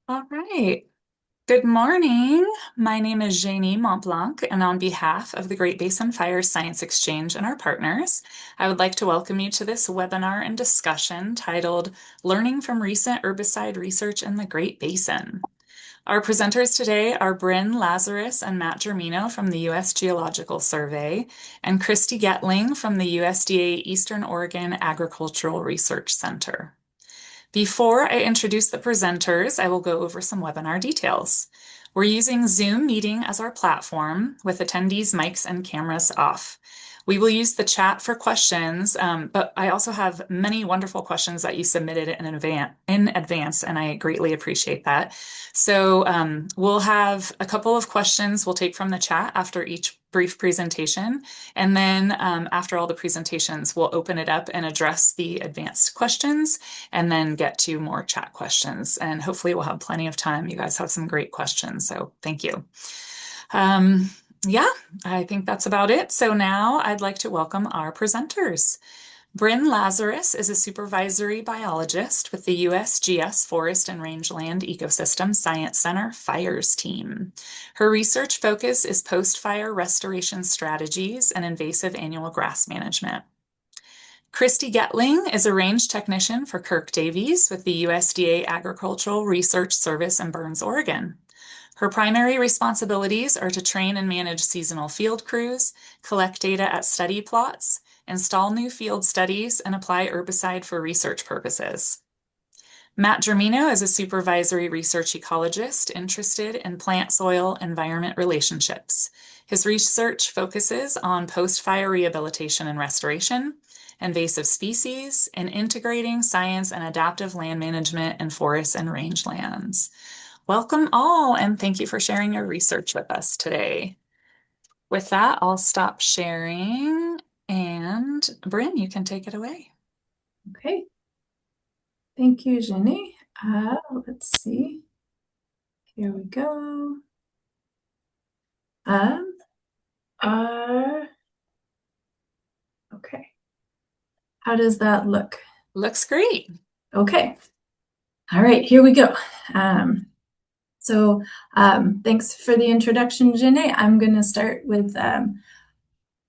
All right. Good morning. My name is Janie Montblanc, and on behalf of the Great Basin Fire Science Exchange and our partners, I would like to welcome you to this webinar and discussion titled Learning from Recent Herbicide Research in the Great Basin. Our presenters today are Brynne Lazarus and Matt Germino from the U.S. Geological Survey and Christie Guetling from the USDA Eastern Oregon Agricultural Research Center. Before I introduce the presenters, I will go over some webinar details. We're using Zoom Meeting as our platform with attendees' mics and cameras off. We will use the chat for questions, but I also have many wonderful questions that you submitted in advance, and I greatly appreciate that. So we'll have a couple of questions we'll take from the chat after each brief presentation. And then after all the presentations, we'll open it up and address the advanced questions and then get to more chat questions. And hopefully we'll have plenty of time. You guys have some great questions, so thank you. Yeah, I think that's about it. So now I'd like to welcome our presenters. Brynne Lazarus is a supervisory biologist with the USGS Forest and Rangeland Ecosystem Science Center FIRES team. Her research focus is post-fire restoration strategies and invasive annual grass management. Christie Guetling is a range technician for Kirk Davies with the USDA Agricultural Research Service in Burns, Oregon. Her primary responsibilities are to train and manage seasonal field crews, collect data at study plots, install new field studies, and apply herbicide for research purposes. Matt Germino is a supervisory research ecologist interested in plant-soil environment relationships. His research focuses on post-fire rehabilitation and restoration, invasive species, and integrating science and adaptive land management in forests and rangelands. Welcome all, and thank you for sharing your research with us today. With that, I'll stop sharing, and Brynne, you can take it away. Okay. Thank you, Jenny. Let's see. Here we go. Okay. How does that look? Looks great. Okay. All right, here we go. Thanks for the introduction, Jenny. I'm going to start with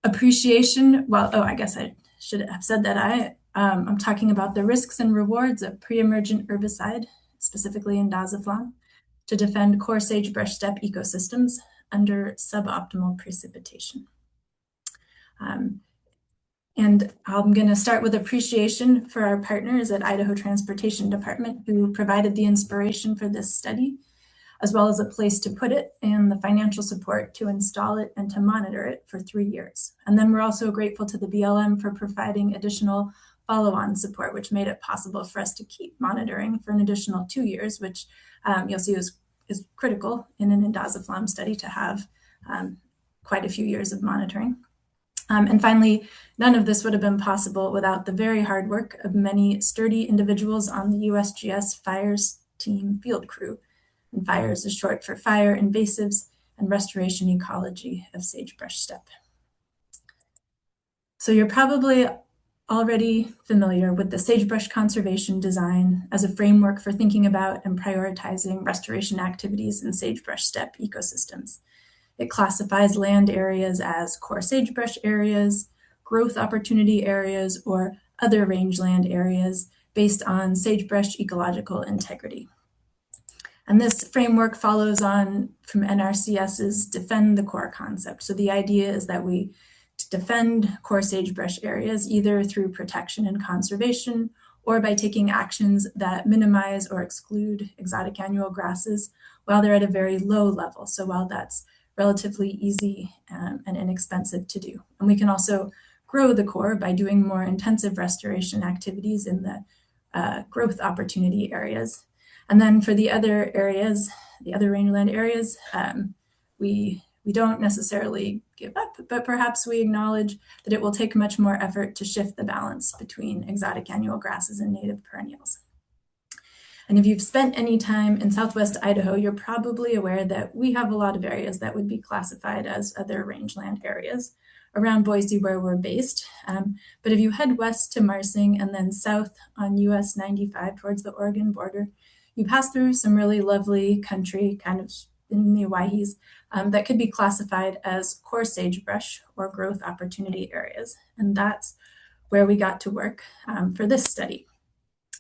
appreciation. Well, I guess I should have said that I'm talking about the risks and rewards of pre-emergent herbicide, specifically indaziflam, to defend core sagebrush-steppe ecosystems under suboptimal precipitation. And I'm going to start with appreciation for our partners at Idaho Transportation Department who provided the inspiration for this study, as well as a place to put it and the financial support to install it and to monitor it for 3 years. And then we're also grateful to the BLM for providing additional follow-on support, which made it possible for us to keep monitoring for an additional 2 years, which you'll see is critical in an indaziflam study to have quite a few years of monitoring. And finally, none of this would have been possible without the very hard work of many sturdy individuals on the USGS FIRES team field crew. And FIRES is short for Fire, Invasives, and Restoration Ecology of Sagebrush Steppe. So you're probably already familiar with the sagebrush conservation design as a framework for thinking about and prioritizing restoration activities in sagebrush steppe ecosystems. It classifies land areas as core sagebrush areas, growth opportunity areas, or other rangeland areas based on sagebrush ecological integrity. And this framework follows on from NRCS's Defend the Core concept. So the idea is that we defend core sagebrush areas either through protection and conservation or by taking actions that minimize or exclude exotic annual grasses while they're at a very low level. So while that's relatively easy and inexpensive to do. And we can also grow the core by doing more intensive restoration activities in the growth opportunity areas. And then for the other areas, the other rangeland areas, we don't necessarily give up, but perhaps we acknowledge that it will take much more effort to shift the balance between exotic annual grasses and native perennials. And if you've spent any time in Southwest Idaho, you're probably aware that we have a lot of areas that would be classified as other rangeland areas around Boise where we're based. But if you head west to Marsing and then south on US 95 towards the Oregon border, you pass through some really lovely country, kind of in the Owyhees, that could be classified as core sagebrush or growth opportunity areas. And that's where we got to work for this study.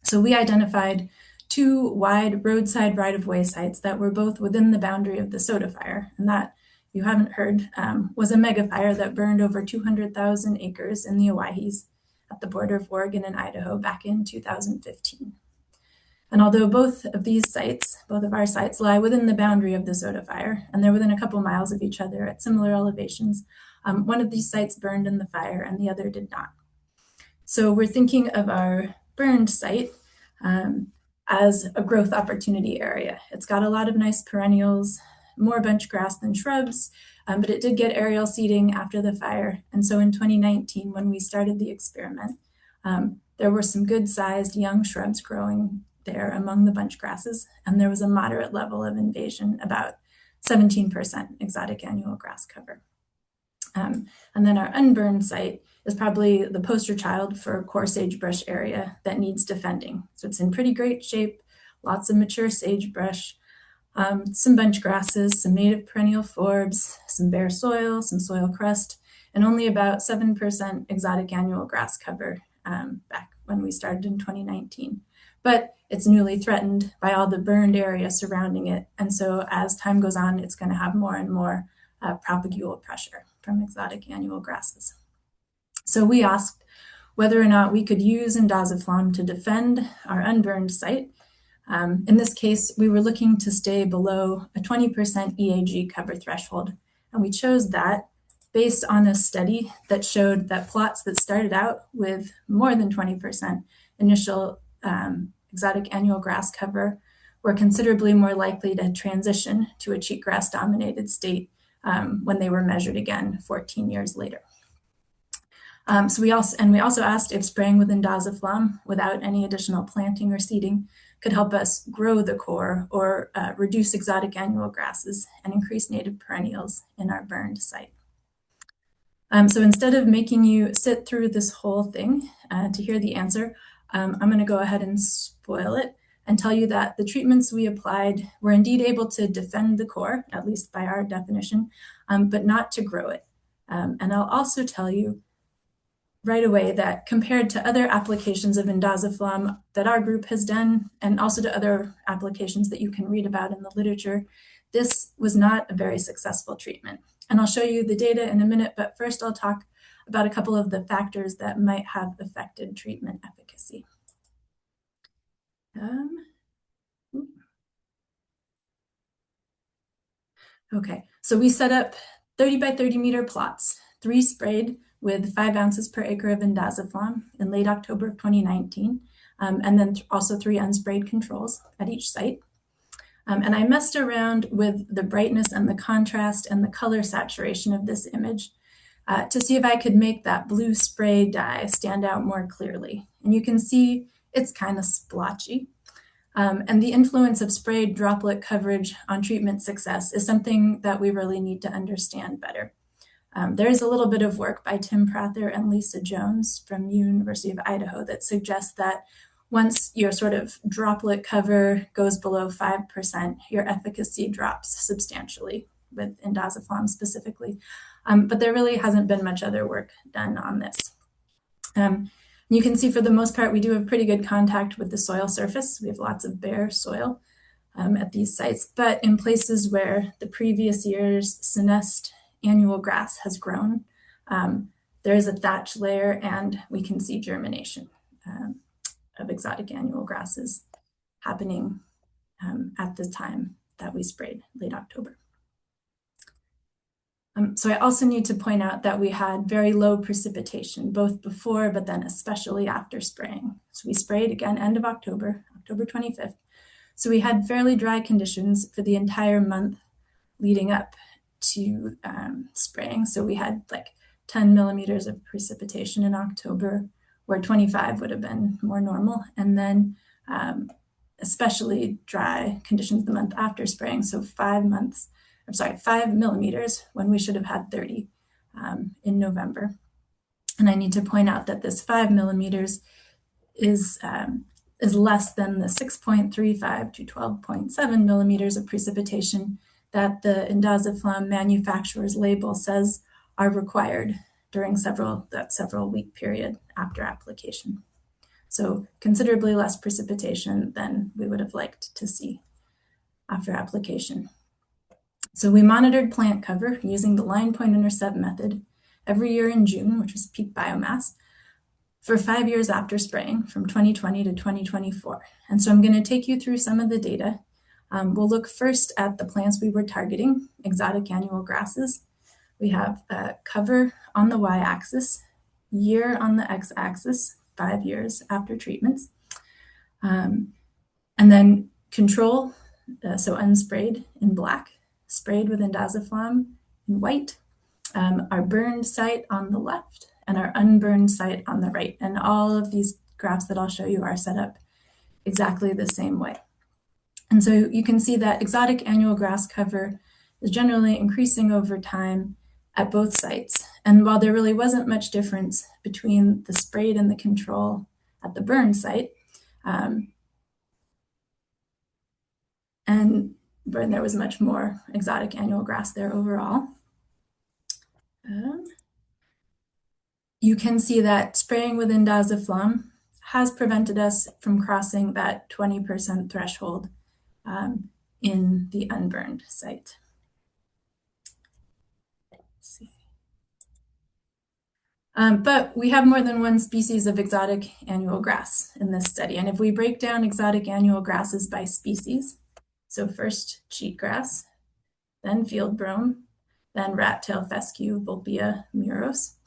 So we identified two wide roadside right-of-way sites that were both within the boundary of the soda fire. And that, you haven't heard, was a mega fire that burned over 200,000 acres in the Owyhees at the border of Oregon and Idaho back in 2015. And although both of these sites, both of our sites, lie within the boundary of the soda fire, and they're within a couple miles of each other at similar elevations, one of these sites burned in the fire and the other did not. So we're thinking of our burned site as a growth opportunity area. It's got a lot of nice perennials, more bunch grass than shrubs, but it did get aerial seeding after the fire. And so in 2019, when we started the experiment, there were some good-sized young shrubs growing there among the bunch grasses, and there was a moderate level of invasion, about 17% exotic annual grass cover. And then our unburned site is probably the poster child for a core sagebrush area that needs defending. So it's in pretty great shape, lots of mature sagebrush, some bunch grasses, some native perennial forbs, some bare soil, some soil crust, and only about 7% exotic annual grass cover back when we started in 2019. But it's newly threatened by all the burned area surrounding it. And so as time goes on, it's going to have more and more propagule pressure from exotic annual grasses. So we asked whether or not we could use indaziflam to defend our unburned site. In this case, we were looking to stay below a 20% EAG cover threshold. And we chose that based on a study that showed that plots that started out with more than 20% initial exotic annual grass cover were considerably more likely to transition to a cheatgrass dominated state when they were measured again 14 years later. So we also asked if spraying with indaziflam without any additional planting or seeding could help us grow the core or reduce exotic annual grasses and increase native perennials in our burned site. So instead of making you sit through this whole thing to hear the answer, I'm going to go ahead and spoil it and tell you that the treatments we applied were indeed able to defend the core, at least by our definition, but not to grow it. And I'll also tell you right away that compared to other applications of indaziflam that our group has done, and also to other applications that you can read about in the literature, this was not a very successful treatment. And I'll show you the data in a minute, but first I'll talk about a couple of the factors that might have affected treatment efficacy. Okay, so we set up 30 by 30 meter plots, 3 sprayed with 5 ounces per acre of indaziflam in late October of 2019, and then also 3 unsprayed controls at each site. And I messed around with the brightness and the contrast and the color saturation of this image to see if I could make that blue spray dye stand out more clearly. And you can see it's kind of splotchy. And the influence of sprayed droplet coverage on treatment success is something that we really need to understand better. There is a little bit of work by Tim Prather and Lisa Jones from University of Idaho that suggests that once your sort of droplet cover goes below 5%, your efficacy drops substantially with indaziflam specifically. But there really hasn't been much other work done on this. You can see for the most part, we do have pretty good contact with the soil surface. We have lots of bare soil at these sites, but in places where the previous year's senesced annual grass has grown, there is a thatch layer and we can see germination of exotic annual grasses happening at the time that we sprayed, late October. So I also need to point out that we had very low precipitation, both before, but then especially after spraying. So we sprayed again end of October, October 25th. So we had fairly dry conditions for the entire month leading up to spraying. So we had like 10 millimeters of precipitation in October, where 25 would have been more normal. And then especially dry conditions the month after spraying. So 5 millimeters when we should have had 30 in November. And I need to point out that this 5 millimeters is is less than the 6.35 to 12.7 millimeters of precipitation that the indaziflam manufacturer's label says are required during that several week period after application. So considerably less precipitation than we would have liked to see after application. So we monitored plant cover using the line point intercept method every year in June, which was peak biomass, for 5 years after spraying, from 2020 to 2024. And so I'm going to take you through some of the data. We'll look first at the plants we were targeting, exotic annual grasses. We have cover on the y-axis, year on the x-axis, 5 years after treatments. And then control, so unsprayed in black, sprayed with indaziflam in white, our burned site on the left, and our unburned site on the right. And all of these graphs that I'll show you are set up exactly the same way. And so you can see that exotic annual grass cover is generally increasing over time at both sites. And while there really wasn't much difference between the sprayed and the control at the burned site, and there was much more exotic annual grass there overall. You can see that spraying with indaziflam has prevented us from crossing that 20% threshold in the unburned site. Let's see. But we have more than one species of exotic annual grass in this study. And if we break down exotic annual grasses by species, so first cheatgrass, then field brome, then rat-tail fescue, Vulpea muros,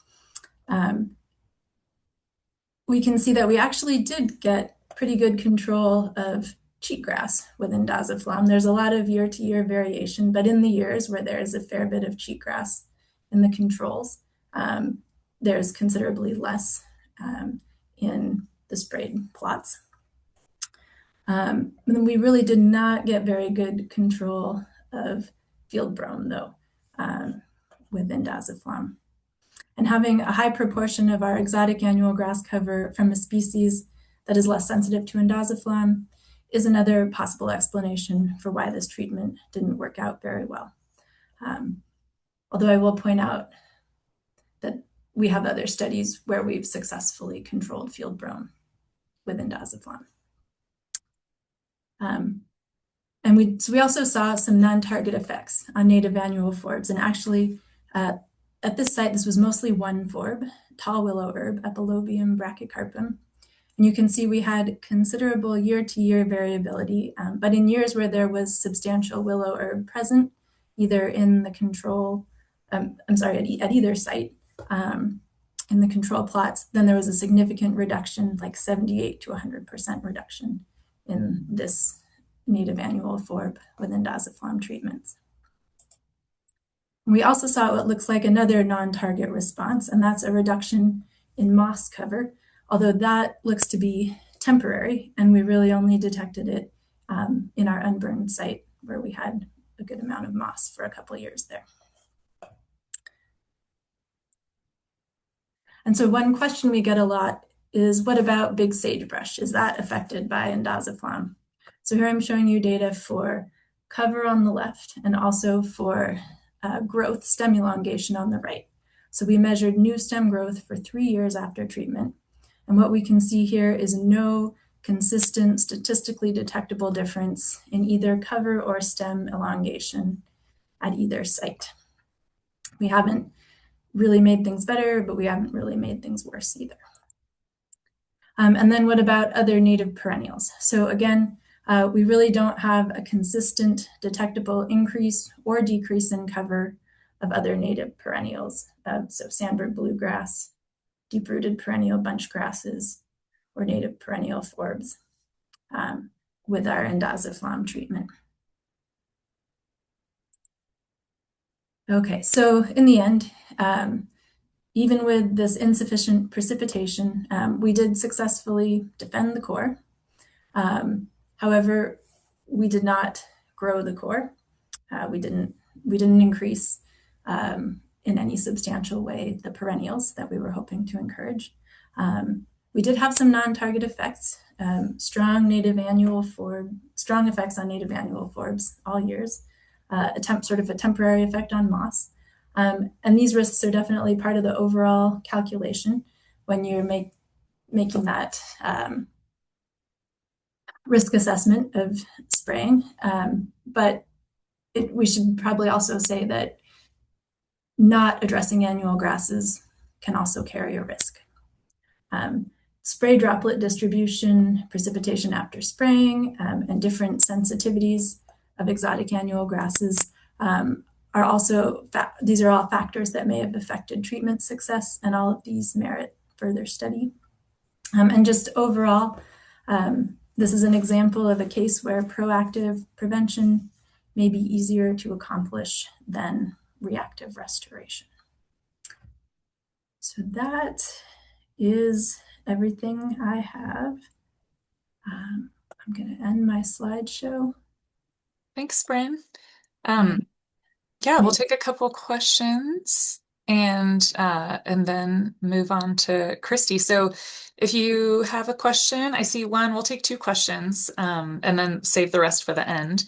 we can see that we actually did get pretty good control of cheatgrass with indaziflam. There's a lot of year-to-year variation, but in the years where there is a fair bit of cheatgrass in the controls, there's considerably less in the sprayed plots. And we really did not get very good control of field brome, though, with indaziflam. And having a high proportion of our exotic annual grass cover from a species that is less sensitive to indaziflam is another possible explanation for why this treatment didn't work out very well. Although I will point out that we have other studies where we've successfully controlled field brome with indaziflam. And we also saw some non-target effects on native annual forbs. And actually, at this site, this was mostly one forb, tall willow herb, Epilobium brachycarpum. And you can see we had considerable year-to-year variability, but in years where there was substantial willow herb present, either in the control, at either site, in the control plots, then there was a significant reduction, like 78 to 100% reduction in this native annual forb with indaziflam treatments. We also saw what looks like another non-target response, and that's a reduction in moss cover, although that looks to be temporary, and we really only detected it in our unburned site where we had a good amount of moss for a couple of years there. And so one question we get a lot is, what about big sagebrush? Is that affected by indaziflam? So here I'm showing you data for cover on the left and also for growth, stem elongation on the right. So we measured new stem growth for 3 years after treatment. And what we can see here is no consistent, statistically detectable difference in either cover or stem elongation at either site. We haven't really made things better, but we haven't really made things worse either. And then what about other native perennials? So again, we really don't have a consistent detectable increase or decrease in cover of other native perennials. So sandburg bluegrass, deep-rooted perennial bunch grasses, or native perennial forbs with our indaziflam treatment. Okay, so in the end, even with this insufficient precipitation, we did successfully defend the core. However, we did not grow the core. We didn't increase in any substantial way the perennials that we were hoping to encourage. We did have some non-target effects. strong effects on native annual forbs all years, sort of a temporary effect on moss. And these risks are definitely part of the overall calculation when you're making that risk assessment of spraying. But we should probably also say that not addressing annual grasses can also carry a risk. Spray droplet distribution, precipitation after spraying, and different sensitivities of exotic annual grasses are also, these are all factors that may have affected treatment success, and all of these merit further study. And just overall, this is an example of a case where proactive prevention may be easier to accomplish than reactive restoration. So that is everything I have. I'm going to end my slideshow. Thanks, Brynne. Yeah, we'll take a couple questions and then move on to Christie. So if you have a question, I see one, we'll take two questions and then save the rest for the end.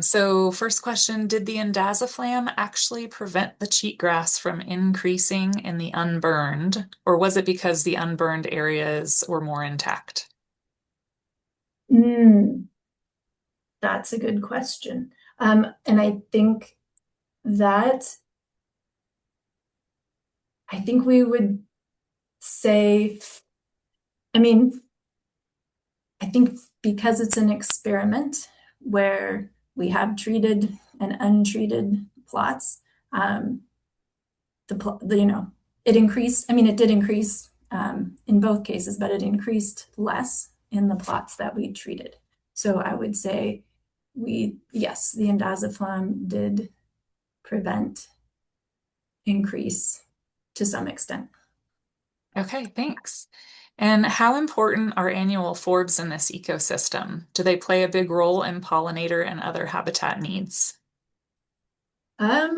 So first question, did the indaziflam actually prevent the cheatgrass from increasing in the unburned, or was it because the unburned areas were more intact? That's a good question. And I think we would say, I think because it's an experiment where we have treated and untreated plots, it increased. It did increase in both cases, but it increased less in the plots that we treated. So I would say yes, the indaziflam did prevent increase to some extent. Okay, thanks. And how important are annual forbs in this ecosystem? Do they play a big role in pollinator and other habitat needs? That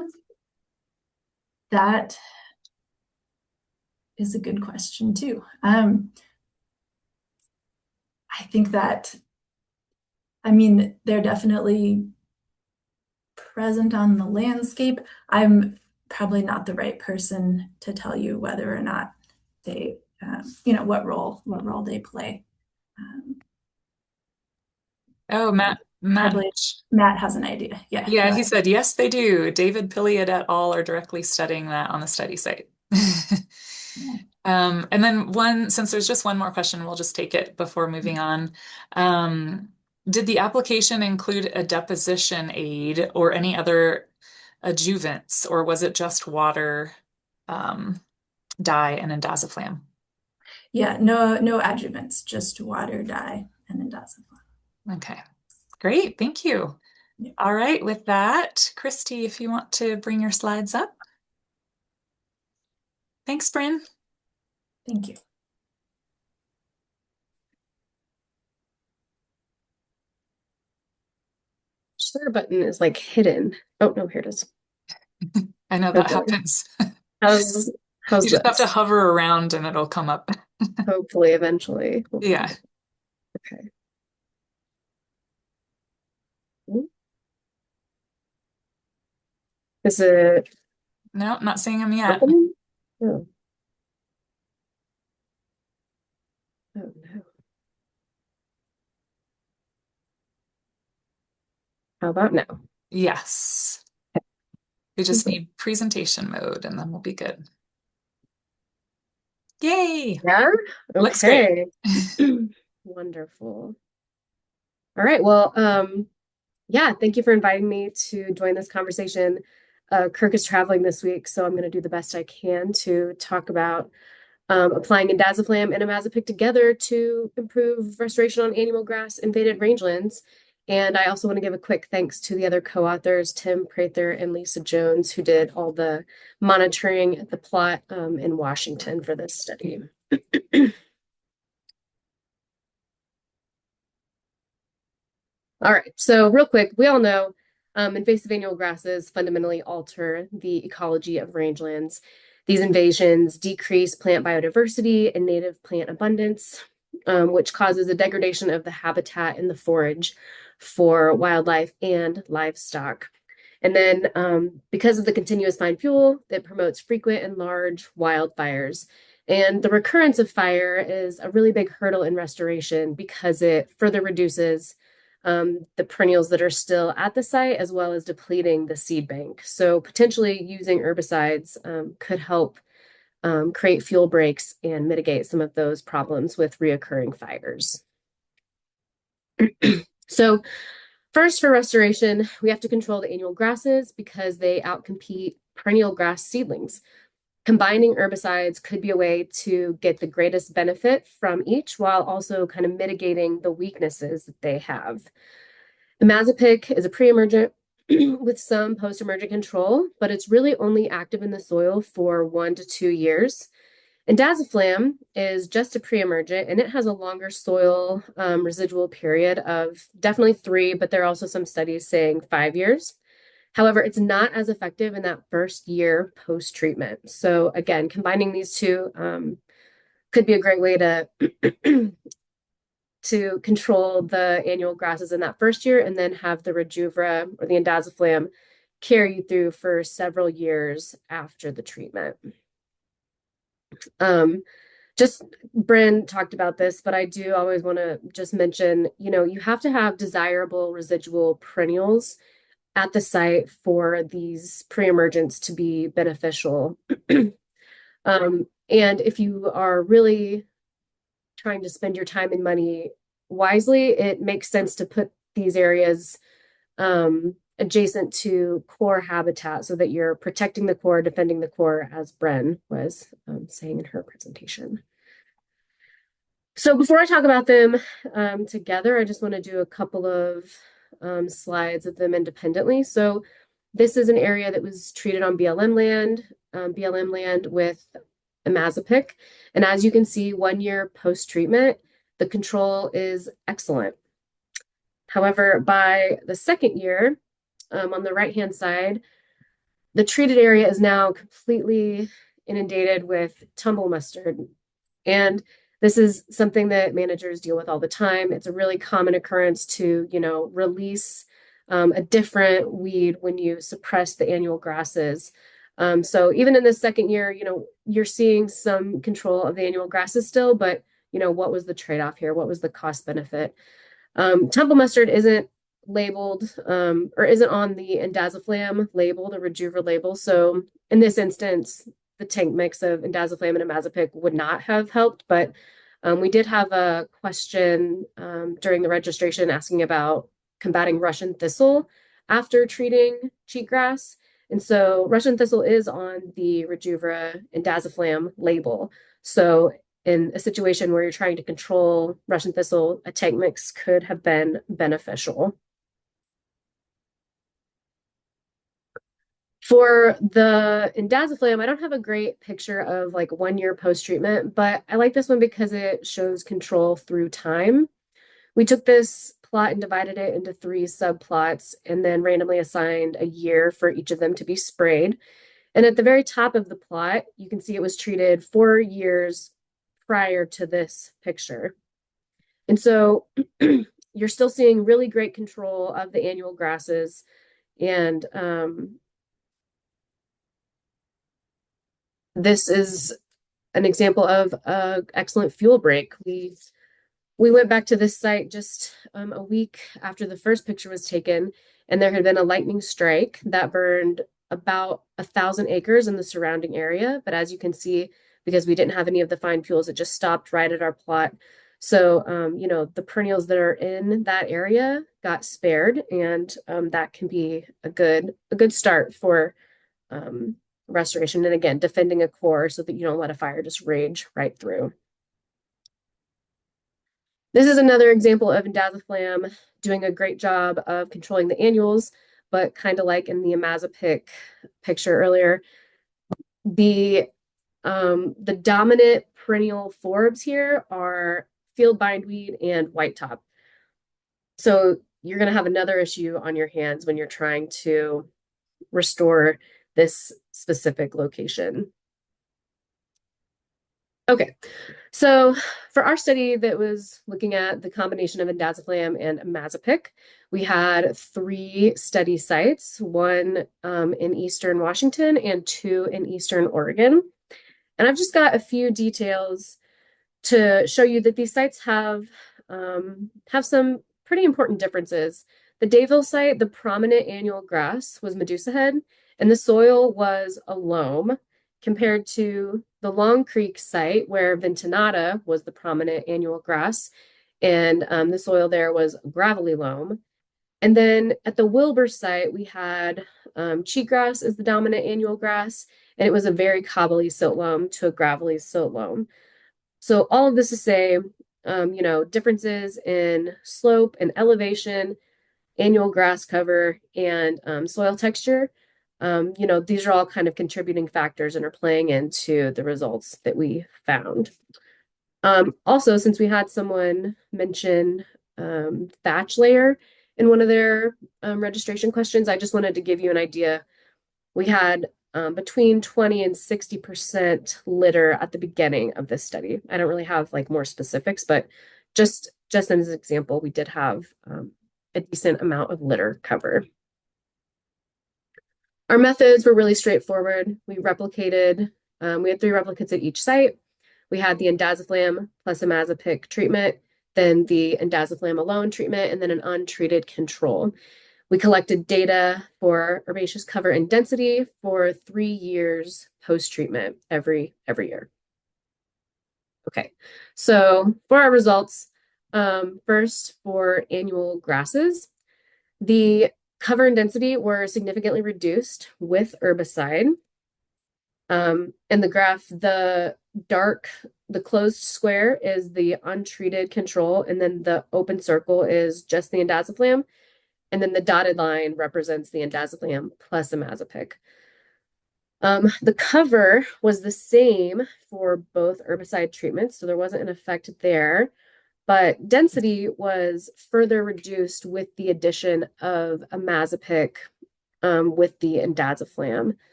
is a good question too. I think that, they're definitely present on the landscape. I'm probably not the right person to tell you whether or not they, what role they play. Matt. Matt has an idea. Yeah. Yeah, he said, yes, they do. David Pilliard et al. Are directly studying that on the study site. And then since there's just one more question, we'll just take it before moving on. Did the application include a deposition aid or any other adjuvants, or was it just water, dye, and indaziflam? Yeah, no adjuvants, just water, dye, and indaziflam. Okay, great. Thank you. Yeah. All right, with that, Christie, if you want to bring your slides up. Thanks, Brynne. Thank you. Share button is like hidden. Oh no, here it is. I know that happens. How's you just have to hover around and it'll come up. Hopefully, eventually. Yeah. Okay. Is it? No, not seeing them yet. Opening? Oh. Oh no. How about now? Yes. We just need presentation mode and then we'll be good. Yay! Yeah? Okay. Looks great. Wonderful. All right. Well, yeah, thank you for inviting me to join this conversation. Kirk is traveling this week, so I'm going to do the best I can to talk about applying indaziflam and imazapic together to improve restoration on annual grass invaded rangelands. And I also want to give a quick thanks to the other co-authors, Tim Prather and Lisa Jones, who did all the monitoring at the plot in Washington for this study. All right, so real quick, we all know invasive annual grasses fundamentally alter the ecology of rangelands. These invasions decrease plant biodiversity and native plant abundance. which causes a degradation of the habitat in the forage for wildlife and livestock. And then because of the continuous fine fuel, it promotes frequent and large wildfires. And the recurrence of fire is a really big hurdle in restoration because it further reduces the perennials that are still at the site, as well as depleting the seed bank. So potentially using herbicides could help create fuel breaks and mitigate some of those problems with reoccurring fires. So first, for restoration, we have to control the annual grasses because they outcompete perennial grass seedlings. Combining herbicides could be a way to get the greatest benefit from each while also kind of mitigating the weaknesses that they have. Imazapic is a pre-emergent with some post-emergent control, but it's really only active in the soil for 1 to 2 years. Indaziflam is just a pre-emergent, and it has a longer soil residual period of definitely 3, but there are also some studies saying 5 years. However, it's not as effective in that first year post-treatment. So again, combining these two could be a great way to to control the annual grasses in that first year, and then have the Rejuva or the indaziflam carry you through for several years after the treatment. Just Brynne talked about this, but I do always want to just mention, you have to have desirable residual perennials at the site for these pre-emergents to be beneficial. And if you are really trying to spend your time and money wisely, it makes sense to put these areas adjacent to core habitat so that you're protecting the core, defending the core, as Brynne was saying in her presentation. So before I talk about them together, I just want to do a couple of slides of them independently. So this is an area that was treated on BLM land with imazapic. And as you can see, 1 year post-treatment, the control is excellent. However, by the second year, on the right-hand side, the treated area is now completely inundated with tumble mustard. And this is something that managers deal with all the time. It's a really common occurrence to, release a different weed when you suppress the annual grasses. So even in the second year, you're seeing some control of the annual grasses still, but, what was the trade-off here? What was the cost benefit? Tumble mustard isn't labeled or isn't on the indaziflam label, the Rejuva label. So in this instance, the tank mix of indaziflam and imazapic would not have helped, but we did have a question during the registration asking about combating Russian thistle after treating cheatgrass. And so Russian thistle is on the Rejuva indaziflam label. So in a situation where you're trying to control Russian thistle, a tank mix could have been beneficial. For the indaziflam, I don't have a great picture of like 1 year post-treatment, but I like this one because it shows control through time. We took this plot and divided it into 3 subplots and then randomly assigned a year for each of them to be sprayed. And at the very top of the plot, you can see it was treated 4 years prior to this picture. And so you're still seeing really great control of the annual grasses. And this is an example of an excellent fuel break. We went back to this site just a week after the first picture was taken, and there had been a lightning strike that burned about 1,000 acres in the surrounding area. But as you can see, because we didn't have any of the fine fuels, it just stopped right at our plot. So, the perennials that are in that area got spared, and that can be a good start for restoration. And again, defending a core so that you don't let a fire just rage right through. This is another example of indaziflam doing a great job of controlling the annuals, but kind of like in the imazapic picture earlier, the dominant perennial forbs here are field bindweed and whitetop. So you're going to have another issue on your hands when you're trying to restore this specific location. Okay, so for our study that was looking at the combination of indaziflam and imazapic, we had 3 study sites, one in Eastern Washington and 2 in Eastern Oregon. And I've just got a few details to show you that these sites have some pretty important differences. The Dayville site, the prominent annual grass was Medusa head, and the soil was a loam, compared to the Long Creek site, where Ventinata was the prominent annual grass, and the soil there was gravelly loam. And then at the Wilbur site, we had cheatgrass as the dominant annual grass, and it was a very cobbly silt loam to a gravelly silt loam. So all of this to say, differences in slope and elevation, annual grass cover, and soil texture. These are all kind of contributing factors and are playing into the results that we found. Also, since we had someone mention thatch layer in one of their registration questions, I just wanted to give you an idea. We had between 20 and 60% litter at the beginning of this study. I don't really have like more specifics, but just as an example, we did have a decent amount of litter cover. Our methods were really straightforward. We replicated, we had 3 replicates at each site. We had the indaziflam plus imazapic treatment, then the indaziflam alone treatment, and then an untreated control. We collected data for herbaceous cover and density for 3 years post-treatment every year. Okay, so for our results, first for annual grasses, the cover and density were significantly reduced with herbicide. In the graph, the closed square is the untreated control, and then the open circle is just the indaziflam. And then the dotted line represents the indaziflam plus imazapic. The cover was the same for both herbicide treatments, so there wasn't an effect there, but density was further reduced with the addition of imazapic with the indaziflam.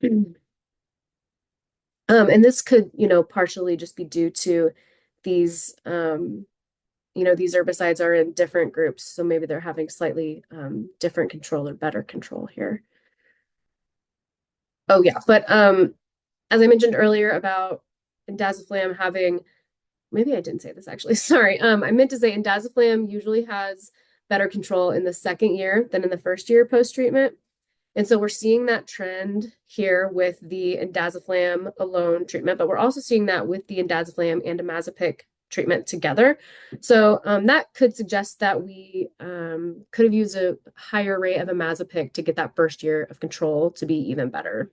And this could, partially just be due to these these herbicides are in different groups, so maybe they're having slightly different control or better control here. Oh yeah, but as I mentioned earlier about indaziflam having, maybe I didn't say this actually, sorry. I meant to say indaziflam usually has better control in the 2nd year than in the 1st year post-treatment. And so we're seeing that trend here with the indaziflam alone treatment, but we're also seeing that with the indaziflam and imazapic treatment together. So that could suggest that we could have used a higher rate of imazapic to get that 1st year of control to be even better.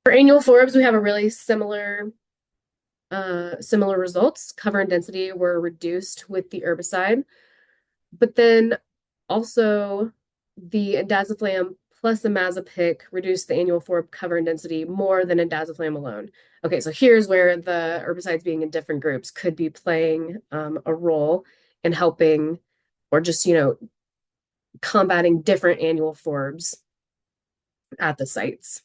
For annual forbs, we have a really similar results. Cover and density were reduced with the herbicide, but then also the indaziflam plus imazapic reduced the annual forb cover and density more than indaziflam alone. Okay, so here's where the herbicides being in different groups could be playing a role in helping or just, combating different annual forbs at the sites.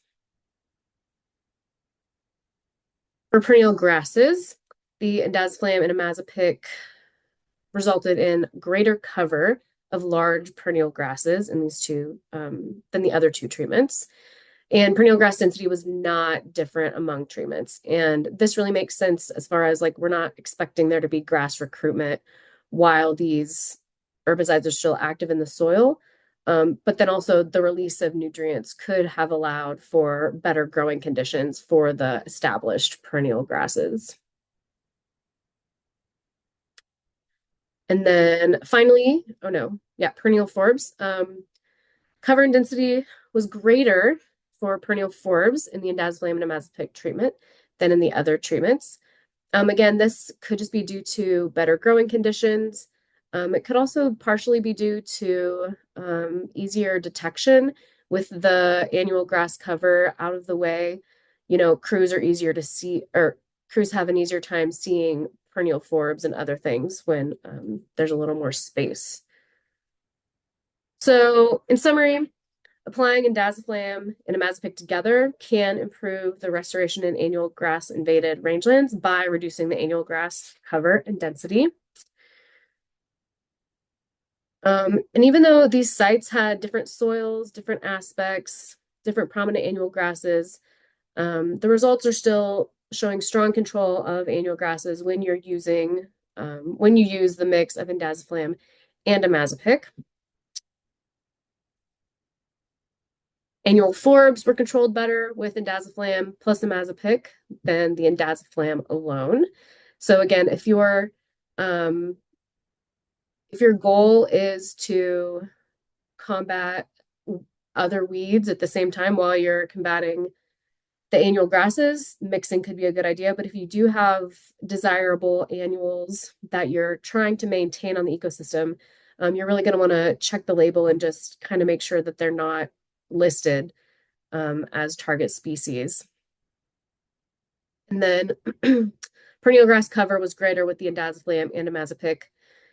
For perennial grasses, the indaziflam and imazapic resulted in greater cover of large perennial grasses in these 2 than the other 2 treatments. And perennial grass density was not different among treatments. And this really makes sense as far as like we're not expecting there to be grass recruitment while these herbicides are still active in the soil. But then also the release of nutrients could have allowed for better growing conditions for the established perennial grasses. And then finally, perennial forbs. Cover and density was greater for perennial forbs in the indaziflam and imazapic treatment than in the other treatments. Again, this could just be due to better growing conditions. It could also partially be due to easier detection with the annual grass cover out of the way. Crews are easier to see, or crews have an easier time seeing perennial forbs and other things when there's a little more space. So in summary, Applying indaziflam and imazapic together can improve the restoration in annual grass invaded rangelands by reducing the annual grass cover and density. And even though these sites had different soils, different aspects, different prominent annual grasses, the results are still showing strong control of annual grasses when you use the mix of indaziflam and imazapic. Annual forbs were controlled better with indaziflam plus imazapic than the indaziflam alone. So again, if your goal is to combat other weeds at the same time while you're combating the annual grasses, mixing could be a good idea. But if you do have desirable annuals that you're trying to maintain on the ecosystem, you're really going to want to check the label and just kind of make sure that they're not listed as target species. And then perennial grass cover was greater with the indaziflam and imazapic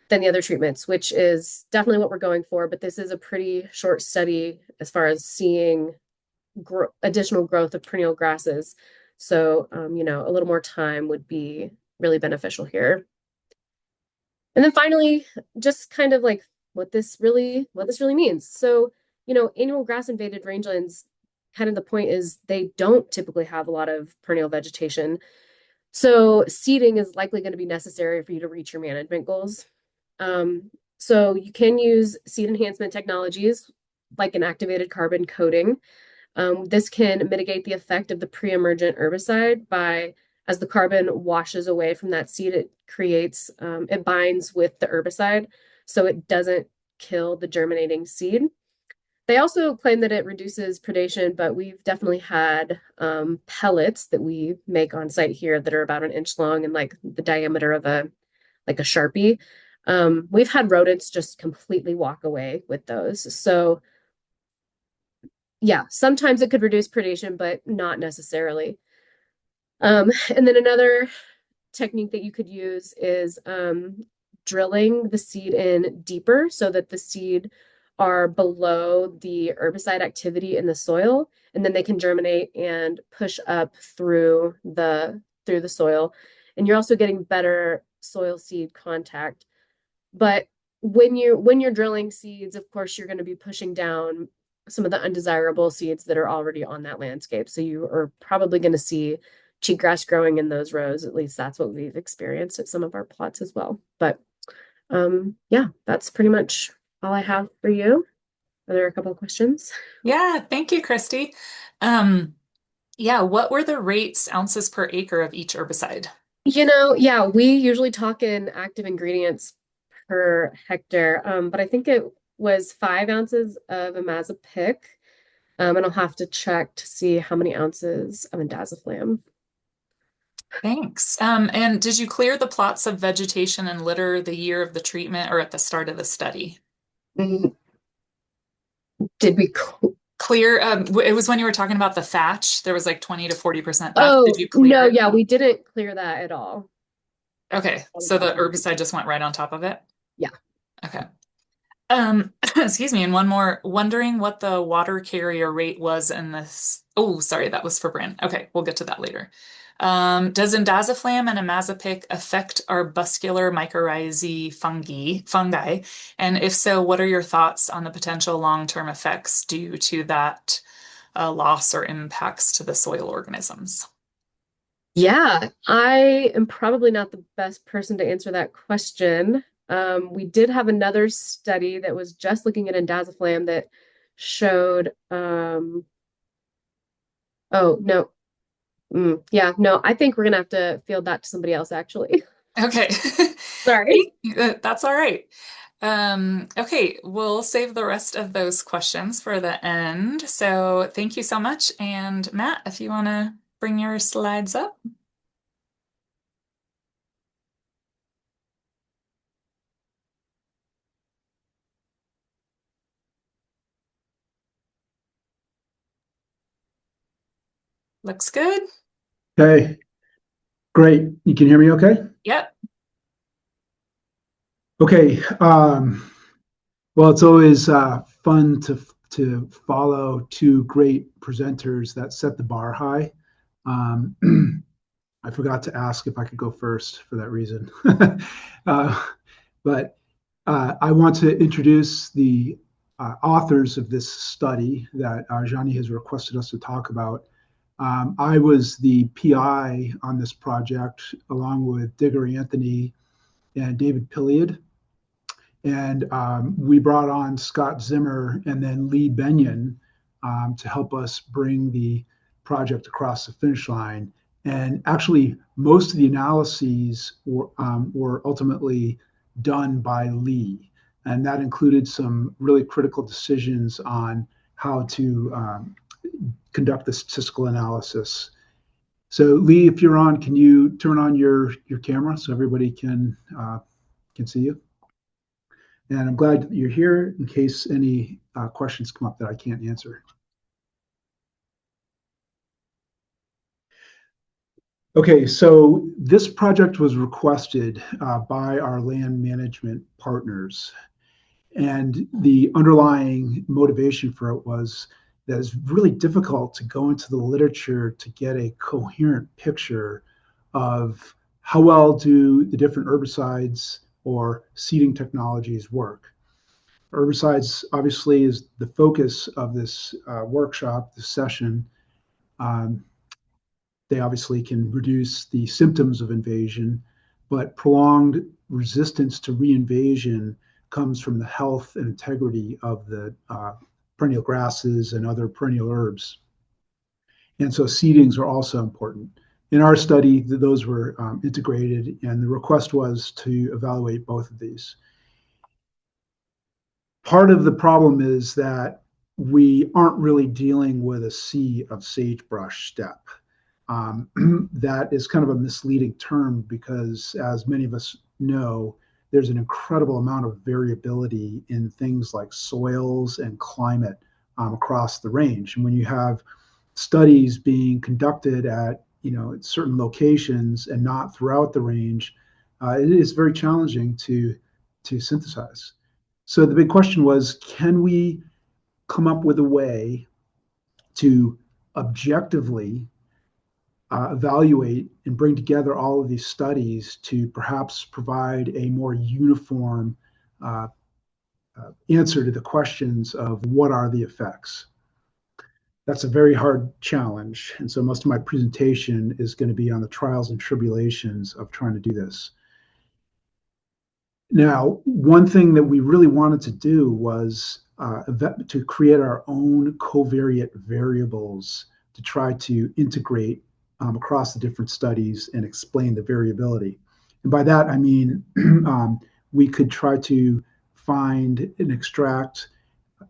than the other treatments, which is definitely what we're going for. But this is a pretty short study as far as seeing additional growth of perennial grasses. So, a little more time would be really beneficial here. And then finally, just kind of like what this really means. So, annual grass invaded rangelands, kind of the point is they don't typically have a lot of perennial vegetation. So seeding is likely going to be necessary for you to reach your management goals. So you can use seed enhancement technologies like an activated carbon coating. This can mitigate the effect of the pre-emergent herbicide by, as the carbon washes away from that seed, it binds with the herbicide, so it doesn't kill the germinating seed. They also claim that it reduces predation, but we've definitely had pellets that we make on site here that are about an inch long and like the diameter of a Sharpie. We've had rodents just completely walk away with those. So yeah, sometimes it could reduce predation, but not necessarily. And then another technique that you could use is drilling the seed in deeper so that the seed are below the herbicide activity in the soil, and then they can germinate and push up through the soil. And you're also getting better soil seed contact. But when you're drilling seeds, of course, you're going to be pushing down some of the undesirable seeds that are already on that landscape. So you are probably going to see cheatgrass growing in those rows. At least that's what we've experienced at some of our plots as well. But yeah, that's pretty much all I have for you. Are there a couple of questions? Yeah, thank you, Christie. Yeah, what were the rates, ounces per acre of each herbicide? Yeah, we usually talk in active ingredients per hectare, but I think it was 5 ounces of imazapic, and I'll have to check to see how many ounces of indaziflam. Thanks. And did you clear the plots of vegetation and litter the year of the treatment or at the start of the study? Did we Clear, it was when you were talking about the thatch, there was like 20 to 40% thatch. Oh, Did you clear no, it? yeah, we didn't clear that at all. Okay, so the herbicide just went right on top of it? Yeah. Okay. Excuse me, and one more, wondering what the water carrier rate was in this. Oh, sorry, that was for Brynne. Okay, we'll get to that later. Does indaziflam and imazapic affect arbuscular mycorrhizae fungi? And if so, what are your thoughts on the potential long-term effects due to that loss or impacts to the soil organisms? Yeah, I am probably not the best person to answer that question. We did have another study that was just looking at indaziflam that showed, oh, no. Yeah, no, I think we're gonna have to field that to somebody else, actually. Okay. Sorry. That's all right. Okay, we'll save the rest of those questions for the end. So thank you so much. And Matt, if you want to bring your slides up. Looks good. Okay, great. You can hear me okay? Yep. Okay. Well, it's always fun to to follow two great presenters that set the bar high. I forgot to ask if I could go first for that reason. But I want to introduce the authors of this study that Jani has requested us to talk about. I was the PI on this project along with Digger Anthony and David Pilliard. And we brought on Scott Zimmer and then Lee Benyon to help us bring the project across the finish line. And actually, most of the analyses were ultimately done by Lee. And that included some really critical decisions on how to conduct the statistical analysis. So Lee, if you're on, can you turn on your camera so everybody can see you? And I'm glad that you're here in case any questions come up that I can't answer. Okay, so this project was requested by our land management partners. And the underlying motivation for it was that it's really difficult to go into the literature to get a coherent picture of how well do the different herbicides or seeding technologies work. Herbicides obviously is the focus of this workshop, this session. They obviously can reduce the symptoms of invasion, but prolonged resistance to reinvasion comes from the health and integrity of the perennial grasses and other perennial herbs. And so seedings are also important. In our study, those were integrated, and the request was to evaluate both of these. Part of the problem is that we aren't really dealing with a sea of sagebrush-steppe. That is kind of a misleading term because, as many of us know, there's an incredible amount of variability in things like soils and climate across the range. And when you have studies being conducted at certain locations and not throughout the range, it is very challenging to synthesize. So the big question was, can we come up with a way to objectively evaluate and bring together all of these studies to perhaps provide a more uniform answer to the questions of what are the effects? That's a very hard challenge. And so most of my presentation is going to be on the trials and tribulations of trying to do this. Now, one thing that we really wanted to do was to create our own covariate variables to try to integrate across the different studies and explain the variability. And by that, I mean we could try to find and extract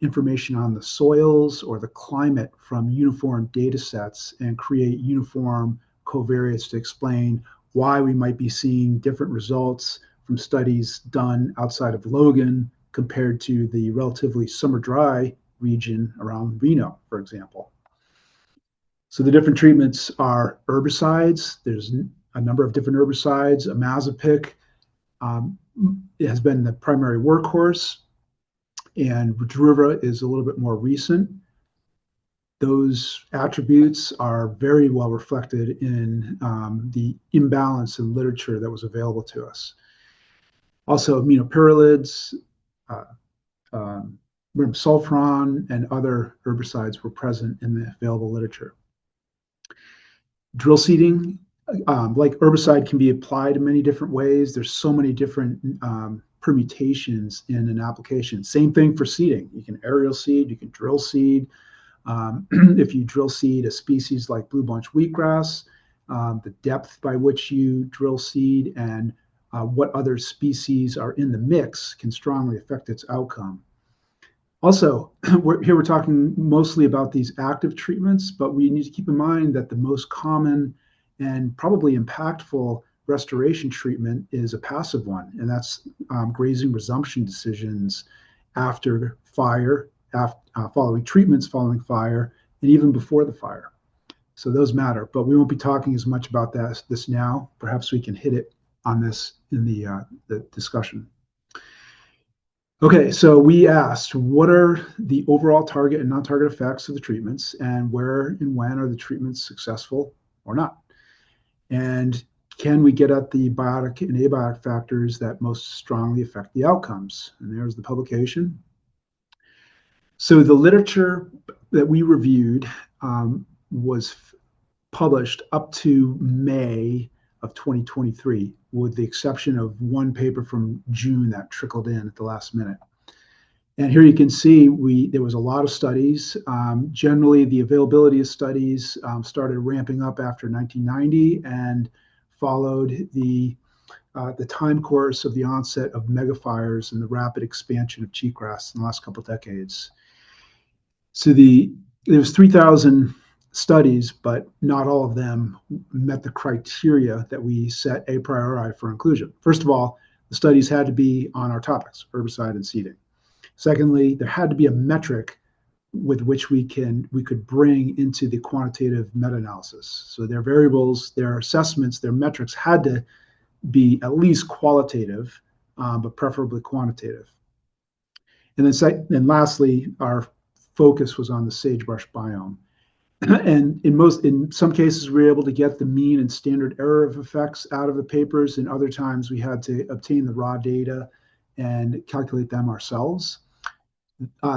information on the soils or the climate from uniform data sets and create uniform covariates to explain why we might be seeing different results from studies done outside of Logan compared to the relatively summer dry region around Reno, for example. So the different treatments are herbicides. There's a number of different herbicides. Imazapic has been the primary workhorse, and Rejuva is a little bit more recent. Those attributes are very well reflected in the imbalance in literature that was available to us. Also, aminopyralids, sulfuron, and other herbicides were present in the available literature. Drill seeding, like herbicide, can be applied in many different ways. There's so many different permutations in an application. Same thing for seeding. You can aerial seed, you can drill seed. If you drill seed a species like blue bunch wheatgrass, the depth by which you drill seed and what other species are in the mix can strongly affect its outcome. Also, we're talking mostly about these active treatments, but we need to keep in mind that the most common and probably impactful restoration treatment is a passive one, and that's grazing resumption decisions after fire, following treatments following fire, and even before the fire. So those matter, but we won't be talking as much about this now. Perhaps we can hit it on this in the discussion. Okay, so we asked, what are the overall target and non-target effects of the treatments, and where and when are the treatments successful or not? And can we get at the biotic and abiotic factors that most strongly affect the outcomes? And there's the publication. So the literature that we reviewed was published up to May of 2023, with the exception of one paper from June that trickled in at the last minute. And here you can see there was a lot of studies. Generally, the availability of studies started ramping up after 1990 and followed the time course of the onset of megafires and the rapid expansion of cheatgrass in the last couple of decades. So there was 3,000 studies, but not all of them met the criteria that we set a priori for inclusion. First of all, the studies had to be on our topics, herbicide and seeding. Secondly, there had to be a metric with which we could bring into the quantitative meta-analysis. So their variables, their assessments, their metrics had to be at least qualitative, but preferably quantitative. And then lastly, our focus was on the sagebrush biome. And in some cases, we were able to get the mean and standard error of effects out of the papers. And other times we had to obtain the raw data and calculate them ourselves.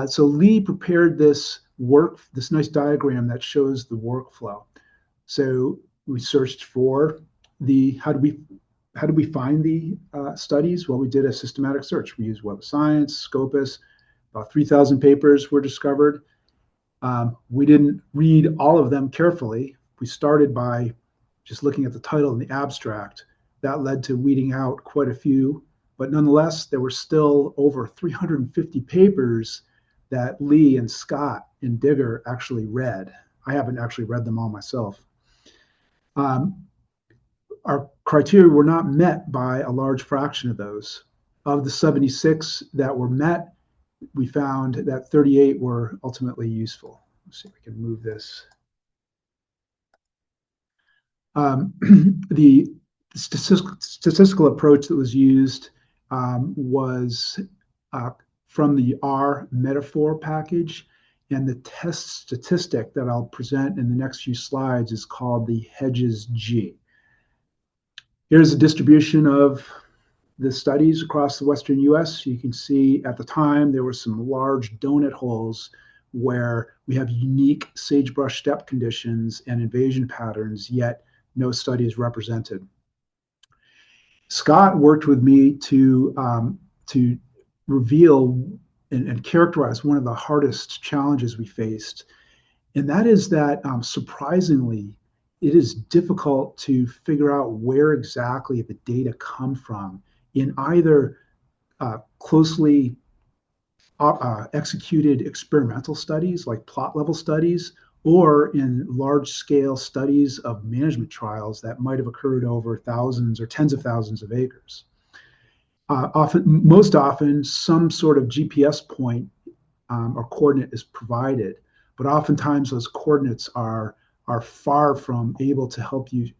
So Lee prepared this nice diagram that shows the workflow. So we searched for how do we find the studies? Well, we did a systematic search. We used Web of Science, Scopus. About 3,000 papers were discovered. We didn't read all of them carefully. We started by just looking at the title and the abstract. That led to weeding out quite a few, but nonetheless, there were still over 350 papers that Lee and Scott and Digger actually read. I haven't actually read them all myself. Our criteria were not met by a large fraction of those. Of the 76 that were met, we found that 38 were ultimately useful. Let's see if we can move this. The statistical approach that was used was from the R metaphor package, and the test statistic that I'll present in the next few slides is called the Hedges G. Here's a distribution of the studies across the Western US. You can see at the time there were some large donut holes where we have unique sagebrush steppe conditions and invasion patterns, yet no study is represented. Scott worked with me to reveal and characterize one of the hardest challenges we faced, and that is that surprisingly, it is difficult to figure out where exactly the data come from in either closely executed experimental studies like plot level studies, or in large scale studies of management trials that might have occurred over thousands or tens of thousands of acres. Most often, some sort of GPS point or coordinate is provided, but oftentimes those coordinates are far from able to help you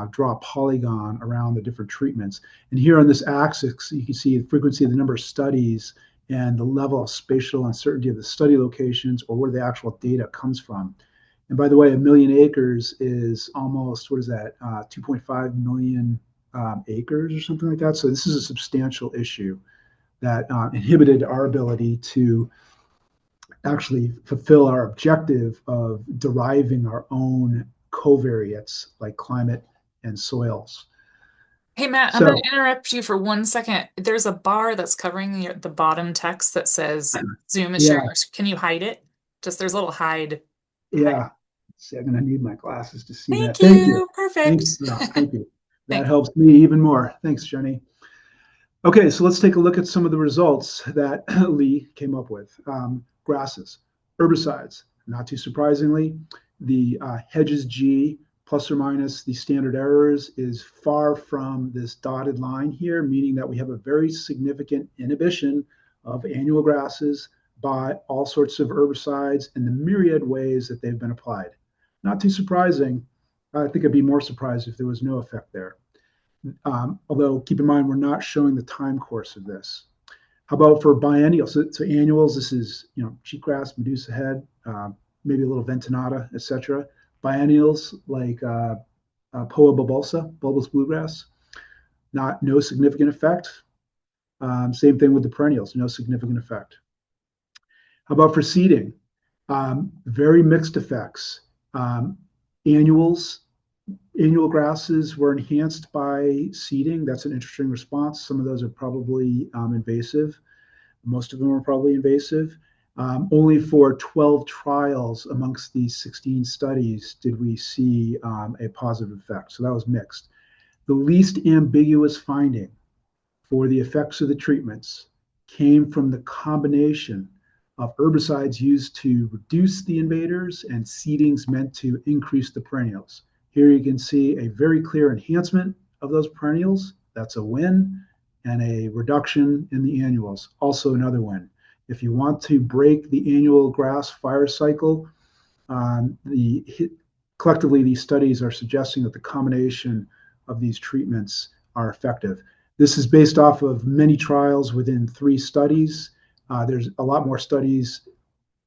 draw a polygon around the different treatments. And here on this axis, you can see the frequency of the number of studies and the level of spatial uncertainty of the study locations or where the actual data comes from. And by the way, 1 million acres is almost, 2.5 million acres or something like that. So this is a substantial issue that inhibited our ability to actually fulfill our objective of deriving our own covariates like climate and soils. Hey, Matt, I'm going to interrupt you for 1 second. There's a bar that's covering the bottom text that says Zoom is sharing. Can you hide it? There's a little hide. Yeah. See, I'm going to need my glasses to see that. Thank you. Perfect. Thank you. That helps me even more. Thanks, Jenny. Okay, so let's take a look at some of the results that Lee came up with. Grasses, herbicides, not too surprisingly, the Hedges G plus or minus the standard errors is far from this dotted line here, meaning that we have a very significant inhibition of annual grasses by all sorts of herbicides and the myriad ways that they've been applied. Not too surprising. I think I'd be more surprised if there was no effect there. Although keep in mind, we're not showing the time course of this. How about for biennial? So annuals, this is, cheatgrass, medusa head, maybe a little ventinata, etc. Biennials like Poa bulbosa, bulbous bluegrass, no significant effect. Same thing with the perennials, no significant effect. How about for seeding? Very mixed effects. Annuals, annual grasses were enhanced by seeding. That's an interesting response. Some of those are probably invasive. Most of them are probably invasive. Only for 12 trials amongst these 16 studies did we see a positive effect. So that was mixed. The least ambiguous finding for the effects of the treatments came from the combination of herbicides used to reduce the invaders and seedings meant to increase the perennials. Here you can see a very clear enhancement of those perennials. That's a win. And a reduction in the annuals, also another win. If you want to break the annual grass fire cycle, collectively these studies are suggesting that the combination of these treatments are effective. This is based off of many trials within 3 studies. There's a lot more studies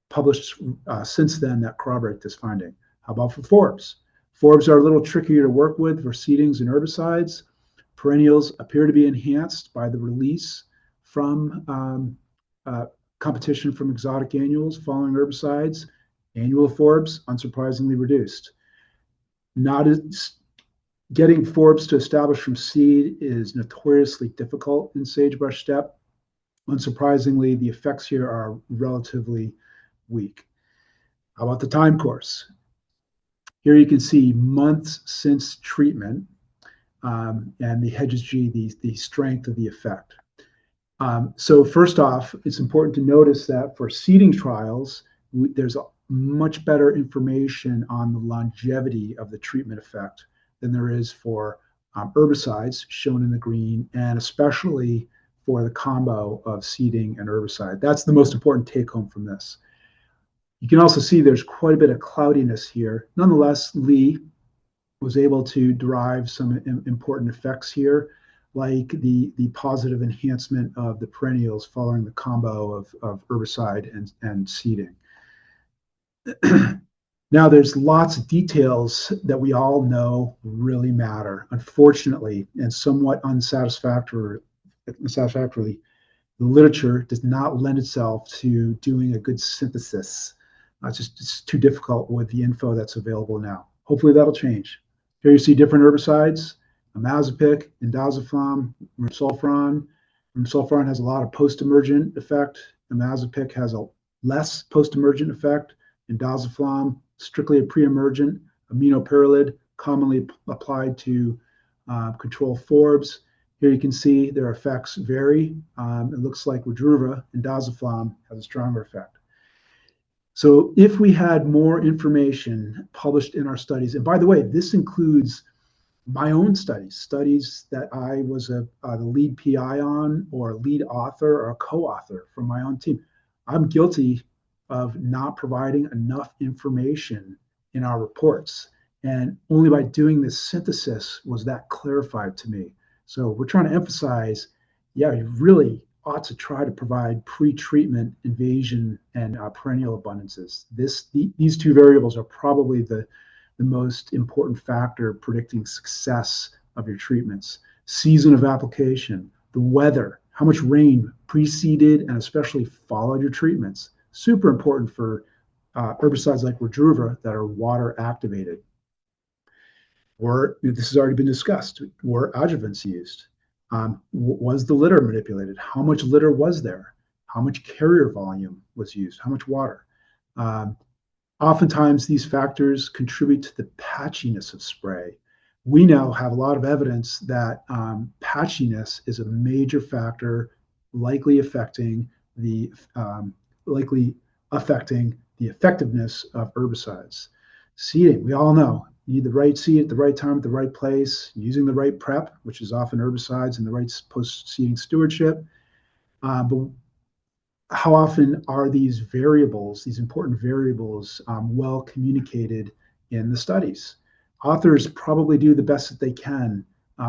published since then that corroborate this finding. How about for forbs? Forbs are a little trickier to work with for seedings and herbicides. Perennials appear to be enhanced by the release from competition from exotic annuals following herbicides. Annual forbs, unsurprisingly, reduced. Getting forbs to establish from seed is notoriously difficult in sagebrush steppe. Unsurprisingly, the effects here are relatively weak. How about the time course? Here you can see months since treatment, and the Hedges G, the strength of the effect. So first off, it's important to notice that for seeding trials, there's much better information on the longevity of the treatment effect than there is for herbicides, shown in the green, and especially for the combo of seeding and herbicide. That's the most important take home from this. You can also see there's quite a bit of cloudiness here. Nonetheless, Lee was able to derive some important effects here, like the positive enhancement of the perennials following the combo of herbicide and seeding. Now, there's lots of details that we all know really matter. Unfortunately, and somewhat unsatisfactorily, the literature does not lend itself to doing a good synthesis. It's too difficult with the info that's available now. Hopefully that'll change. Here you see different herbicides: imazapic, indaziflam, rimsulfuron. Rimsulfuron has a lot of post-emergent effect. Imazapic has a less post-emergent effect. Indaziflam, strictly a pre-emergent aminopyrrolid, commonly applied to control forbs. Here you can see their effects vary. It looks like Rejuva, indaziflam, has a stronger effect. So if we had more information published in our studies, and by the way, this includes my own studies that I was the lead PI on, or lead author, or a co-author from my own team. I'm guilty of not providing enough information in our reports. And only by doing this synthesis was that clarified to me. So we're trying to emphasize, yeah, you really ought to try to provide pre-treatment invasion and perennial abundances. These 2 variables are probably the most important factor predicting success of your treatments. Season of application, the weather, how much rain preceded and especially followed your treatments. Super important for herbicides like Rejuva that are water activated. Or, this has already been discussed, were adjuvants used? Was the litter manipulated? How much litter was there? How much carrier volume was used? How much water? Oftentimes, these factors contribute to the patchiness of spray. We now have a lot of evidence that patchiness is a major factor, likely affecting the effectiveness of herbicides. Seeding, we all know, you need the right seed at the right time at the right place, using the right prep, which is often herbicides, and the right post-seeding stewardship. But how often are these variables, these important variables, well communicated in the studies? Authors probably do the best that they can.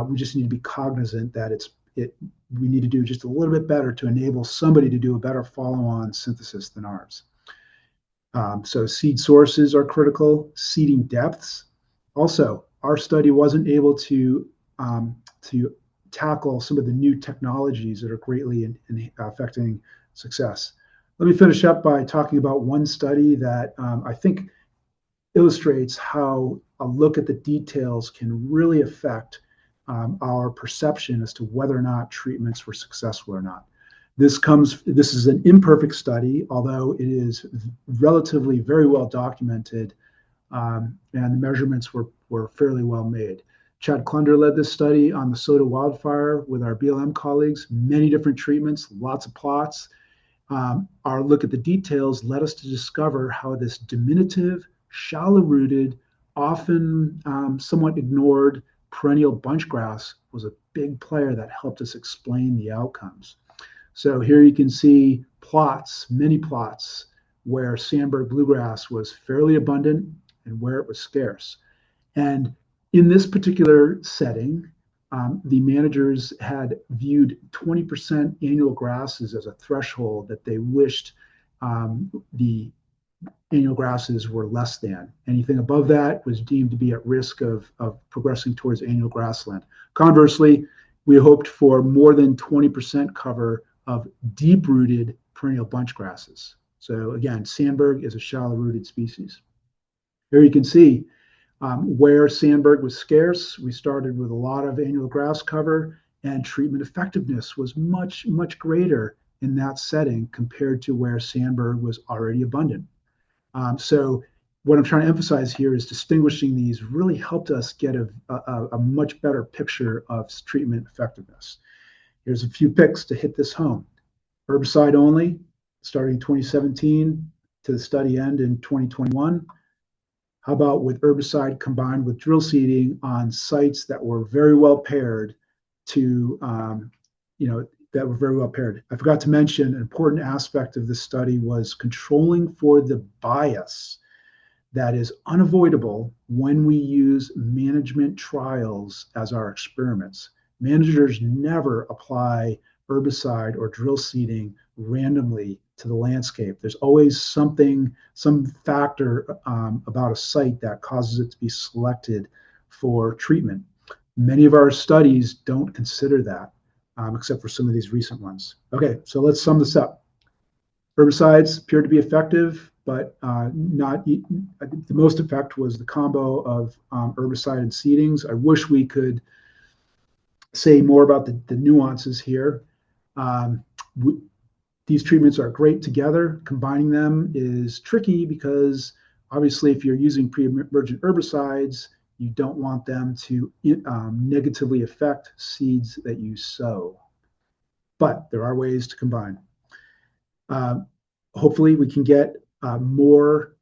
We just need to be cognizant that we need to do just a little bit better to enable somebody to do a better follow-on synthesis than ours. So seed sources are critical, seeding depths. Also, our study wasn't able to tackle some of the new technologies that are greatly affecting success. Let me finish up by talking about one study that I think illustrates how a look at the details can really affect our perception as to whether or not treatments were successful or not. This is an imperfect study, although it is relatively very well documented, and the measurements were fairly well made. Chad Klunder led this study on the Soda wildfire with our BLM colleagues, many different treatments, lots of plots. Our look at the details led us to discover how this diminutive, shallow-rooted, often somewhat ignored perennial bunchgrass was a big player that helped us explain the outcomes. So here you can see plots, many plots, where sandberg bluegrass was fairly abundant and where it was scarce. And in this particular setting, the managers had viewed 20% annual grasses as a threshold that they wished the annual grasses were less than. Anything above that was deemed to be at risk of progressing towards annual grassland. Conversely, we hoped for more than 20% cover of deep-rooted perennial bunch grasses. So again, sandberg is a shallow-rooted species. Here you can see where sandberg was scarce. We started with a lot of annual grass cover, and treatment effectiveness was much, much greater in that setting compared to where sandberg was already abundant. So what I'm trying to emphasize here is distinguishing these really helped us get a much better picture of treatment effectiveness. Here's a few picks to hit this home. Herbicide only, starting 2017 to the study end in 2021. How about with herbicide combined with drill seeding on sites that were very well paired to, that were very well paired. I forgot to mention an important aspect of this study was controlling for the bias that is unavoidable when we use management trials as our experiments. Managers never apply herbicide or drill seeding randomly to the landscape. There's always some factor about a site that causes it to be selected for treatment. Many of our studies don't consider that, except for some of these recent ones. Okay, so let's sum this up. Herbicides appear to be effective, but not. The most effect was the combo of herbicide and seedings. I wish we could say more about the nuances here. These treatments are great together. Combining them is tricky because obviously if you're using pre-emergent herbicides, you don't want them to negatively affect seeds that you sow. But there are ways to combine. Hopefully we can get more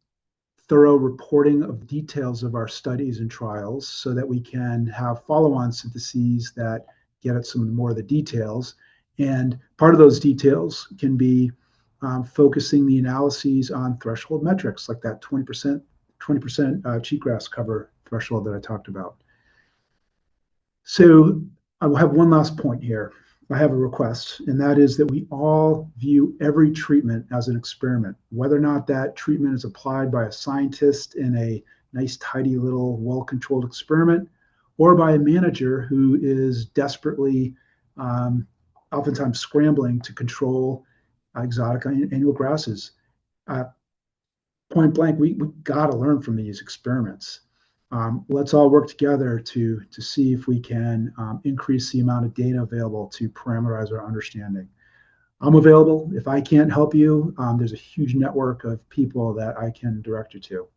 thorough reporting of details of our studies and trials so that we can have follow-on syntheses that get at some more of the details. And part of those details can be focusing the analyses on threshold metrics like that 20% cheatgrass cover threshold that I talked about. So I will have one last point here. I have a request, and that is that we all view every treatment as an experiment, whether or not that treatment is applied by a scientist in a nice, tidy little well-controlled experiment, or by a manager who is desperately, oftentimes scrambling to control exotic annual grasses. Point blank, we got to learn from these experiments. Let's all work together to see if we can increase the amount of data available to parameterize our understanding. I'm available. If I can't help you, there's a huge network of people that I can direct you to.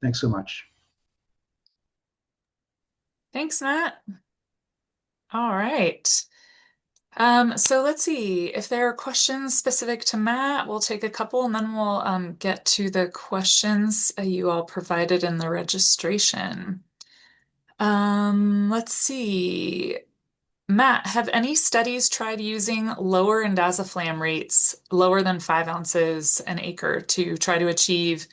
Thanks so much. Thanks, Matt. All right. So let's see if there are questions specific to Matt. We'll take a couple and then we'll get to the questions you all provided in the registration. Let's see. Matt, have any studies tried using lower indaziflam rates, lower than 5 ounces an acre, to try to achieve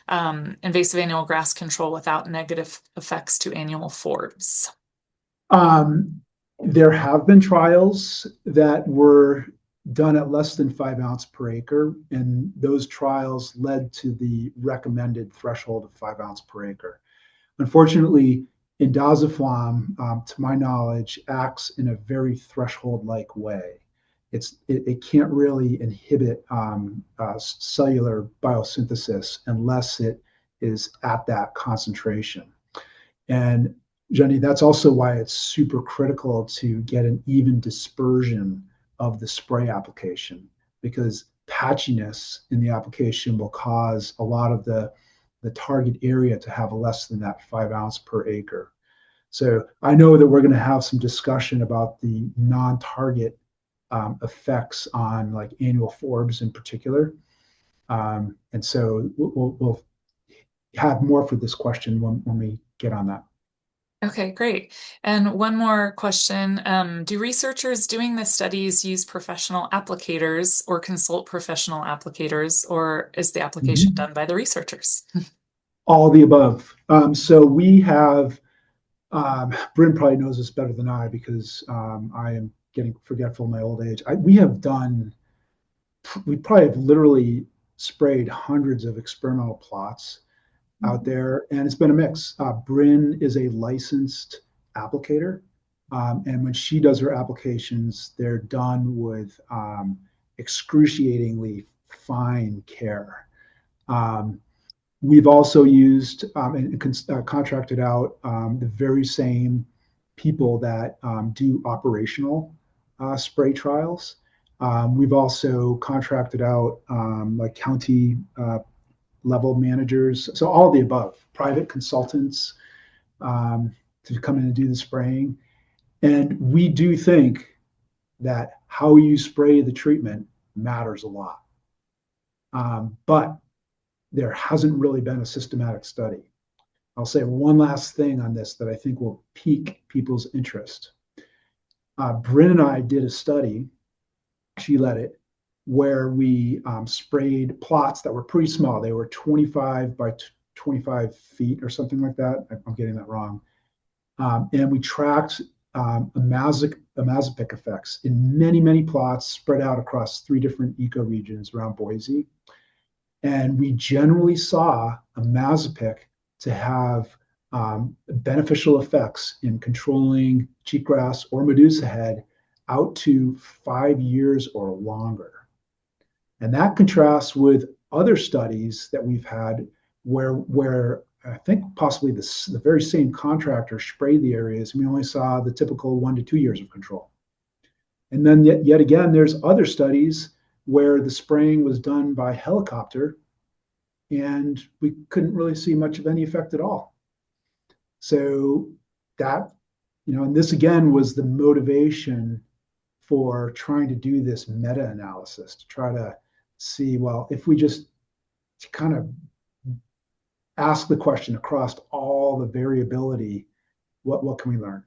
invasive annual grass control without negative effects to annual forbs? There have been trials that were done at less than 5 ounce per acre, and those trials led to the recommended threshold of 5 ounce per acre. Unfortunately, indaziflam, to my knowledge, acts in a very threshold-like way. It can't really inhibit cellular biosynthesis unless it is at that concentration. And Jenny, that's also why it's super critical to get an even dispersion of the spray application, because patchiness in the application will cause a lot of the target area to have less than that 5 ounce per acre. So I know that we're going to have some discussion about the non-target effects on like annual forbs in particular. And so we'll have more for this question when we get on that. Okay, great. And one more question. Do researchers doing the studies use professional applicators or consult professional applicators, or is the application Mhm. done by the researchers? All the above. So we have, Brynne probably knows this better than I because I am getting forgetful in my old age. We probably have literally sprayed hundreds of experimental plots out there, and it's been a mix. Brynne is a licensed applicator, and when she does her applications, they're done with excruciatingly fine care. Um, we've also used and contracted out the very same people that do operational spray trials. We've also contracted out like county level managers, so all of the above, private consultants to come in and do the spraying. And we do think that how you spray the treatment matters a lot. But there hasn't really been a systematic study. I'll say one last thing on this that I think will pique people's interest. Brynne and I did a study, she led it, where we sprayed plots that were pretty small. They were 25 by 25 feet or something like that. I'm getting that wrong. And we tracked imazapic effects in many, many plots spread out across 3 different ecoregions around Boise. And we generally saw imazapic to have beneficial effects in controlling cheatgrass or medusa head out to 5 years or longer. And that contrasts with other studies that we've had where I think possibly the very same contractor sprayed the areas, and we only saw the typical 1 to 2 years of control. And then yet again, there's other studies where the spraying was done by helicopter, and we couldn't really see much of any effect at all. So that, and this again was the motivation for trying to do this meta-analysis to try to see, well, if we just kind of ask the question across all the variability, what can we learn?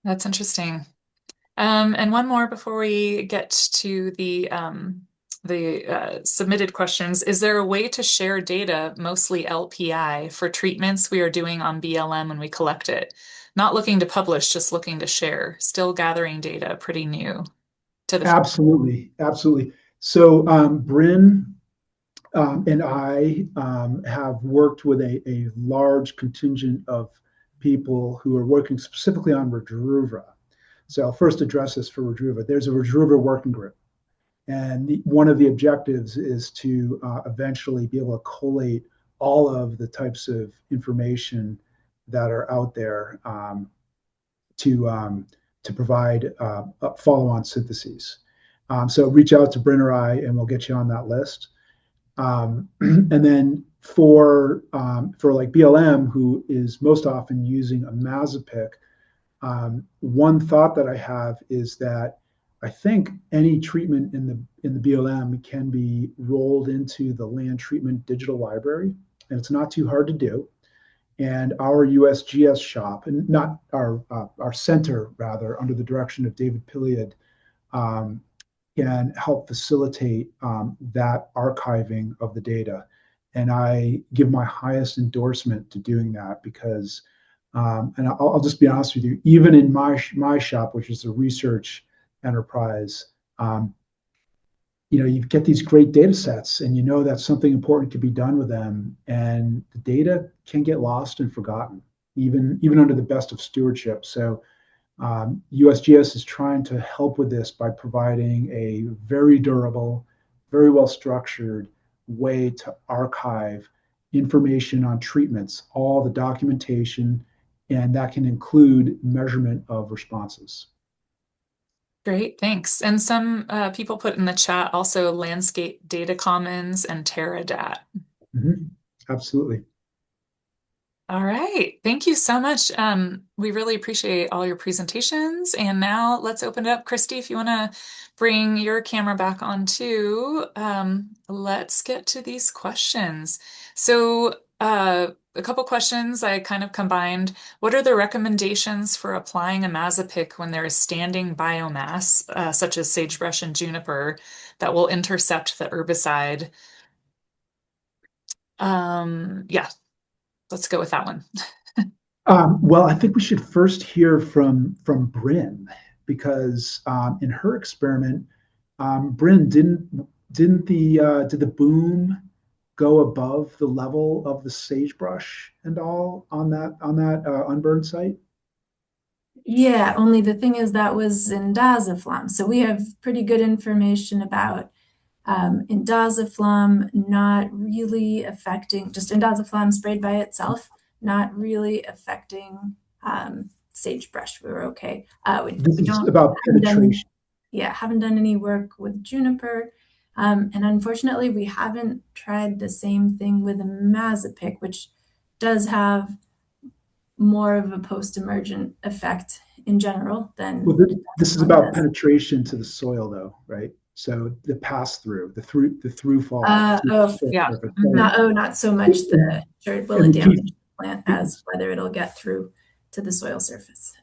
That's interesting. And one more before we get to the submitted questions. Is there a way to share data, mostly LPI, for treatments we are doing on BLM when we collect it? Not looking to publish, just looking to share. Still gathering data, pretty new to the. Absolutely, absolutely. So Brynne and I have worked with a large contingent of people who are working specifically on Rejuva. So I'll first address this for Rejuva. There's a Rejuva working group. And one of the objectives is to eventually be able to collate all of the types of information that are out there to provide follow-on syntheses. So reach out to Brynne or I, and we'll get you on that list. And then for like BLM, who is most often using imazapic, one thought that I have is that I think any treatment in the BLM can be rolled into the land treatment digital library, and it's not too hard to do. And our USGS shop, and not our center rather, under the direction of David Pilliard, can help facilitate that archiving of the data. And I give my highest endorsement to doing that because And I'll just be honest with you, even in my shop, which is a research enterprise, you get these great data sets and you know that something important could be done with them, and the data can get lost and forgotten, even under the best of stewardship. So USGS is trying to help with this by providing a very durable, very well structured way to archive information on treatments, all the documentation, and that can include measurement of responses. Great, thanks. And some people put in the chat also Landscape Data Commons and Terradat. Mm-hmm. Absolutely. All right. Thank you so much. We really appreciate all your presentations. And now let's open it up. Christie, if you want to bring your camera back on too, let's get to these questions. So a couple questions I kind of combined. What are the recommendations for applying imazapic when there is standing biomass, such as sagebrush and juniper, that will intercept the herbicide? Yeah, let's go with that one. Well, I think we should first hear from Brynne, because in her experiment, Brynne, did the boom go above the level of the sagebrush and all on that unburned site? Yeah, only the thing is that was indaziflam. So we have pretty good information about indaziflam not really affecting, just indaziflam sprayed by itself, not really affecting sagebrush. We were okay. This We is don't about penetration. haven't done any work with juniper. And unfortunately, we haven't tried the same thing with imazapic, which does have more of a post-emergent effect in general than Well, this is about does. penetration to the soil, though, right? So the pass through, the through fall. Yeah. Not so much will it damage the plant as whether it'll get through to the soil surface.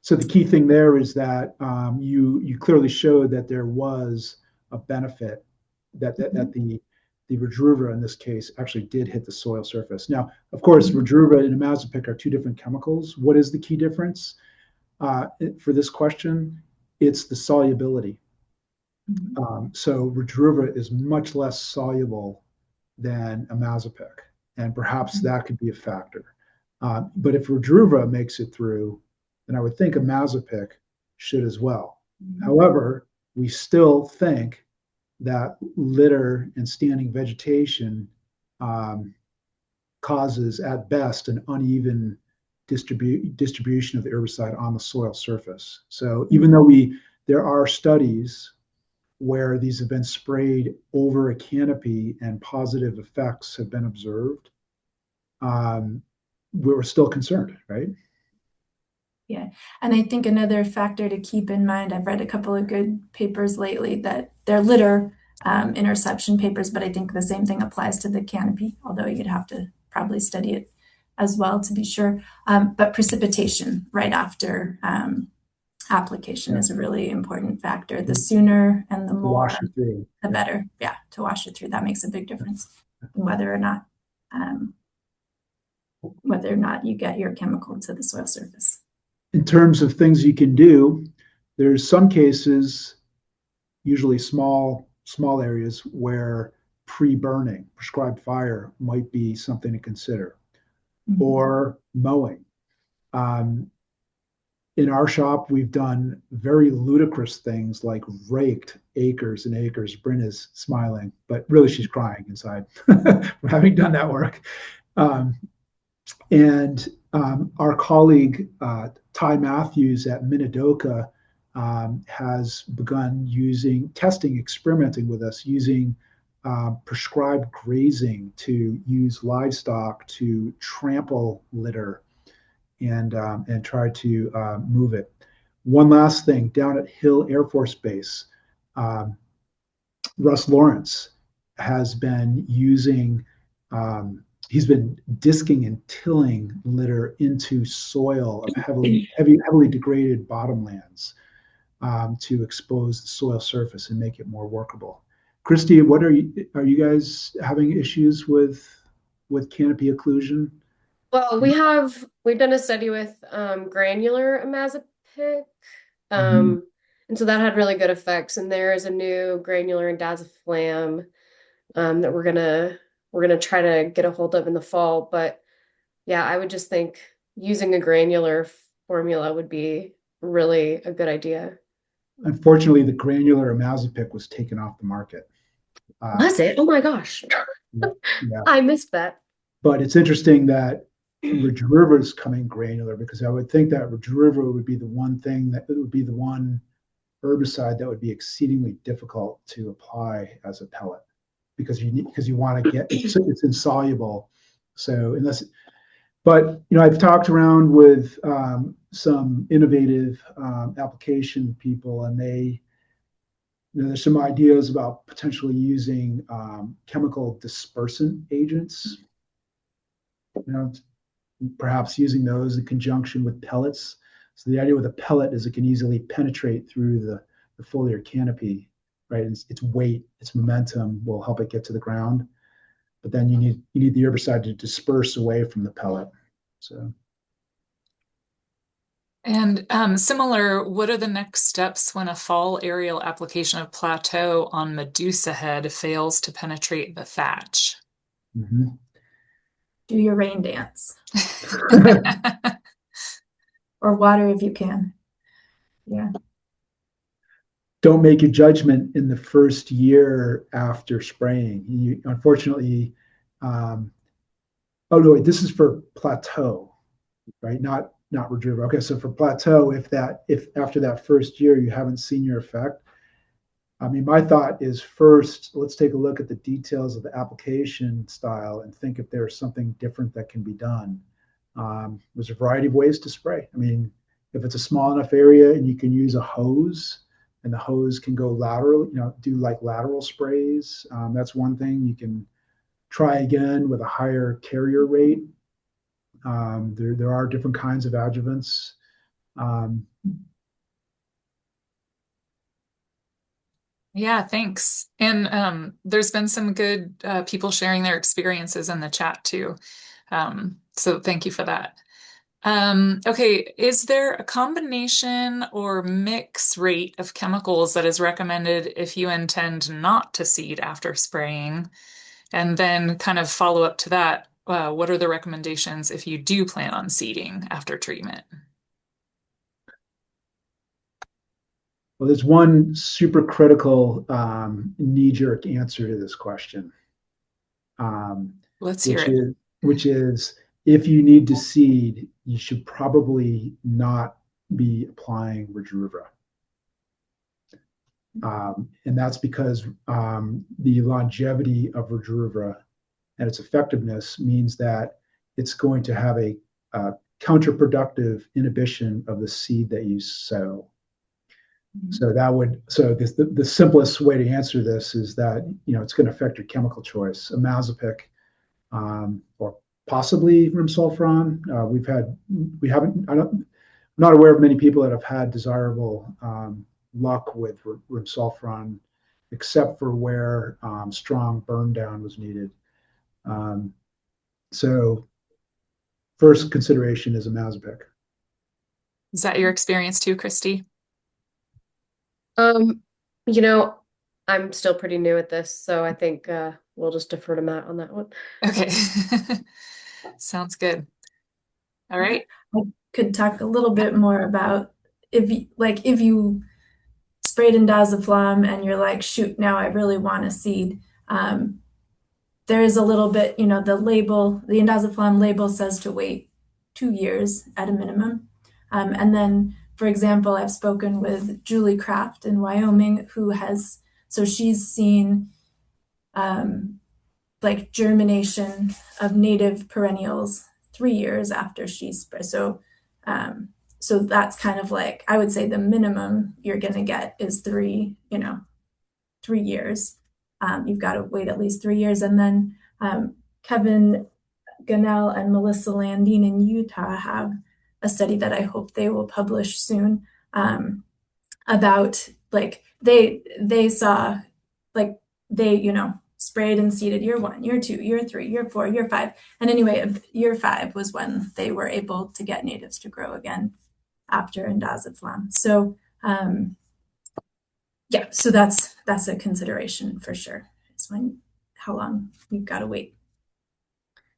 So the key thing there is that you clearly showed that there was a benefit, that the Rejuva in this case actually did hit the soil surface. Now, of course, Rejuva and imazapic are two different chemicals. What is the key difference for this question? It's the solubility. So Rejuva is much less soluble than imazapic, and perhaps that could be a factor. But if Rejuva makes it through, then I would think imazapic should as well. However, we still think that litter and standing vegetation causes, at best, an uneven distribution of the herbicide on the soil surface. So even though there are studies where these have been sprayed over a canopy and positive effects have been observed, we're still concerned, right? Yeah, and I think another factor to keep in mind, I've read a couple of good papers lately that they're litter interception papers, but I think the same thing applies to the canopy, although you'd have to probably study it as well to be sure. But precipitation right after application is a really important factor. The sooner and the more, the better. Yeah, to wash it through. That makes a big difference in whether or not you get your chemical to the soil surface. In terms of things you can do, there's some cases, usually small areas, where pre-burning, prescribed fire, might be something to consider, or mowing. In our shop, we've done very ludicrous things like raked acres and acres. Brynne is smiling, but really she's crying inside for having done that work. And our colleague, Ty Matthews at Minidoka, has begun experimenting with us using prescribed grazing to use livestock to trample litter and try to move it. One last thing, down at Hill Air Force Base, Russ Lawrence has been using, he's been disking and tilling litter into soil of heavily degraded bottomlands to expose the soil surface and make it more workable. Christie, are you guys having issues with canopy occlusion? Well, we've done a study with granular imazapic. Mhm. And so that had really good effects. And there is a new granular indaziflam that we're gonna try to get a hold of in the fall. But yeah, I would just think using a granular formula would be really a good idea. Unfortunately, the granular imazapic was taken off the market. Was it? Oh my gosh. Yeah, yeah. I missed that. But it's interesting that Ridge-River is coming granular because I would think that Ridge-River would be the one thing that it would be the one herbicide that would be exceedingly difficult to apply as a pellet because you want to get it's insoluble. So unless, but I've talked around with some innovative application people, and there's some ideas about potentially using chemical dispersant agents. You know, perhaps using those in conjunction with pellets. So the idea with a pellet is it can easily penetrate through the foliar canopy, right? Its weight, its momentum will help it get to the ground. But then you need the herbicide to disperse away from the pellet. So And similar, what are the next steps when a fall aerial application of plateau on Medusa head fails to penetrate the thatch? mhm. Do your rain dance or water if you can. Yeah. Don't make a judgment in the first year after spraying. Unfortunately, oh no, wait, this is for plateau, right? Not retriever. Okay, so for plateau, if after that first year you haven't seen your effect, I mean, my thought is first, let's take a look at the details of the application style and think if there's something different that can be done. There's a variety of ways to spray. I mean, if it's a small enough area and you can use a hose and the hose can go lateral, do like lateral sprays. That's one thing. You can try again with a higher carrier rate. There are different kinds of adjuvants. Um, Yeah, thanks. And there's been some good people sharing their experiences in the chat too. So thank you for that. Okay, is there a combination or mix rate of chemicals that is recommended if you intend not to seed after spraying? And then kind of follow up to that, what are the recommendations if you do plan on seeding after treatment? Well, there's one super critical knee-jerk answer to this question, um, Let's hear which it. is which is if you need to seed, you should probably not be applying Rejuva. And that's because the longevity of Rejuva and its effectiveness means that it's going to have a counterproductive inhibition of the seed that you sow. So the simplest way to answer this is that it's going to affect your chemical choice. Imazapic, or possibly rimsulfuron. I'm not aware of many people that have had desirable luck with rimsulfuron, except for where strong burn down was needed. So first consideration is imazapic. Is that your experience too, Christie? Um, you know, I'm still pretty new at this, so I think we'll just defer to Matt on that one. Okay. Sounds good. All right. I could talk a little bit more about if you sprayed indaziflam and you're like, shoot, now I really want to seed. There is a little bit, the indaziflam label says to wait 2 years at a minimum. And then, for example, I've spoken with Julie Kraft in Wyoming, so she's seen like germination of native perennials 3 years after she's sprayed. So that's kind of like, I would say the minimum you're going to get is 3 years. You've got to wait at least 3 years. And then Kevin Gunnell and Melissa Landine in Utah have a study that I hope they will publish soon about like they saw like they sprayed and seeded year 1, year 2, year 3, year 4, year 5. And anyway, year 5 was when they were able to get natives to grow again after indaziflam. So yeah, so that's a consideration for sure. Is how long you've got to wait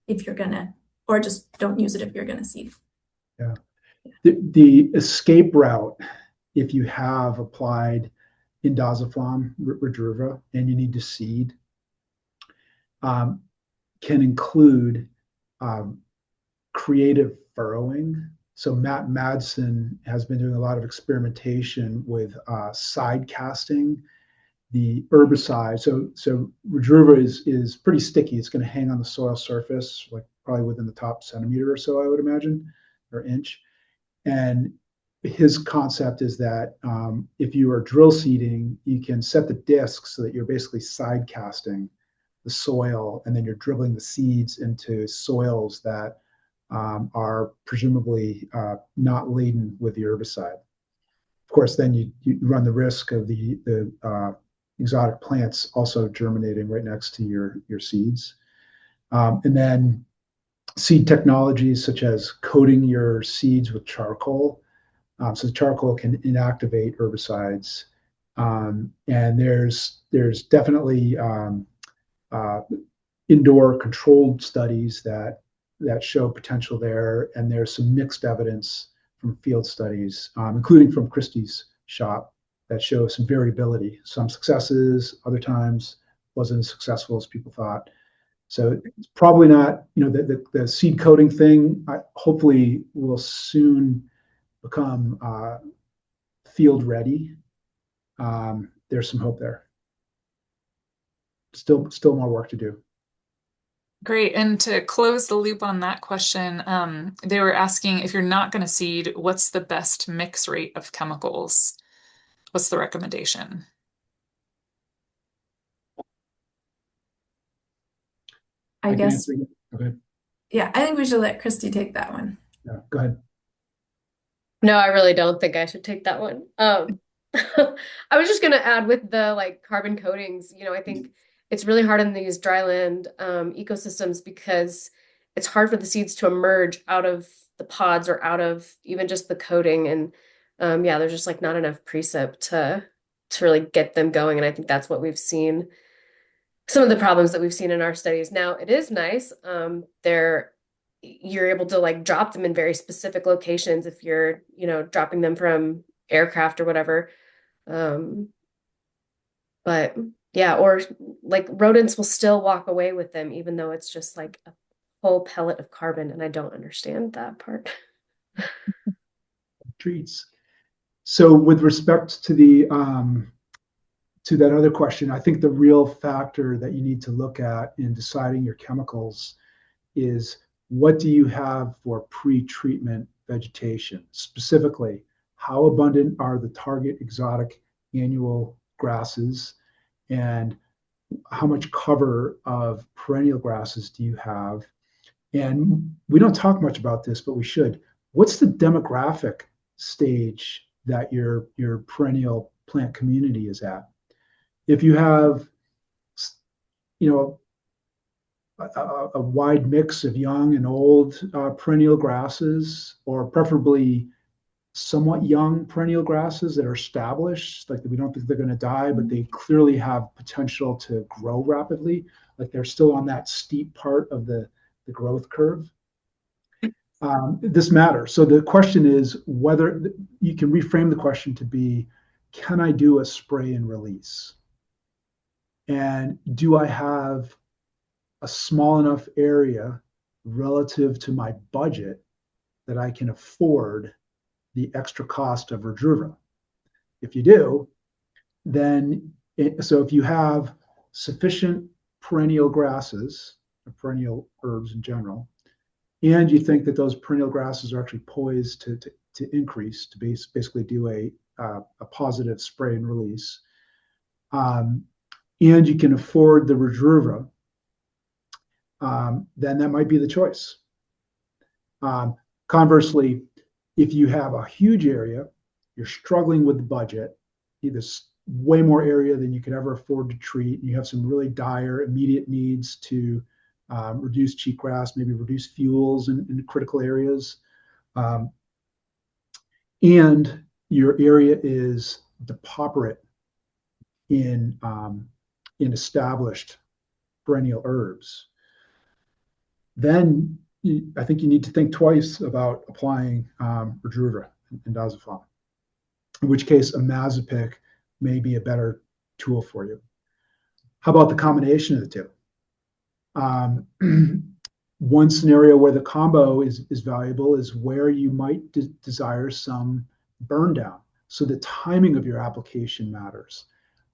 if you're gonna, or just don't use it if you're gonna seed. Yeah. The escape route, if you have applied indaziflam, Rejuva, and you need to seed, can include creative furrowing. So Matt Madsen has been doing a lot of experimentation with side casting the herbicide. So Rejuva is pretty sticky. It's going to hang on the soil surface, like probably within the top centimeter or so, I would imagine, or inch. And his concept is that if you are drill seeding, you can set the disc so that you're basically side casting the soil, and then you're dribbling the seeds into soils that are presumably not laden with the herbicide. Of course, then you run the risk of the exotic plants also germinating right next to your seeds. And then seed technologies such as coating your seeds with charcoal. So the charcoal can inactivate herbicides. And there's definitely indoor controlled studies that show potential there, and there's some mixed evidence from field studies, including from Christie's shop, that show some variability. Some successes, other times wasn't as successful as people thought. So it's probably not, the seed coating thing, hopefully will soon become field ready. There's some hope there. Still more work to do. Great. And to close the loop on that question, they were asking, if you're not going to seed, what's the best mix rate of chemicals? What's the recommendation? I guess. Okay. Yeah, I think we should let Christie take that one. Yeah, go ahead. No, I really don't think I should take that one. I was just going to add with the carbon coatings, I think it's really hard in these dryland ecosystems because it's hard for the seeds to emerge out of the pods or out of even just the coating. And yeah, there's just not enough precip to really get them going. And I think that's what we've seen, some of the problems that we've seen in our studies. Now, it is nice. You're able to drop them in very specific locations if you're, dropping them from aircraft or whatever. But yeah, or rodents will still walk away with them, even though it's just a whole pellet of carbon. And I don't understand that part. Treats. So with respect to the to that other question, I think the real factor that you need to look at in deciding your chemicals is, what do you have for pre-treatment vegetation? Specifically, how abundant are the target exotic annual grasses, and how much cover of perennial grasses do you have? And we don't talk much about this, but we should. What's the demographic stage that your perennial plant community is at? If you have, a wide mix of young and old perennial grasses, or preferably somewhat young perennial grasses that are established, like we don't think they're going to die, but they clearly have potential to grow rapidly, like they're still on that steep part of the growth curve. This matters. So the question is whether you can reframe the question to be, can I do a spray and release? And do I have a small enough area relative to my budget that I can afford the extra cost of Rejuva? If you do, then so if you have sufficient perennial grasses, or perennial herbs in general, and you think that those perennial grasses are actually poised to increase, to basically do a positive spray and release, and you can afford the Rejuva, then that might be the choice. Conversely, if you have a huge area, you're struggling with the budget, either way more area than you could ever afford to treat. And you have some really dire immediate needs to reduce cheatgrass, maybe reduce fuels in critical areas. And your area is depauperate in established perennial herbs, then I think you need to think twice about applying Rejuva and indaziflam, in which case imazapic may be a better tool for you. How about the combination of the two? One scenario where the combo is valuable is where you might desire some burn down. So the timing of your application matters.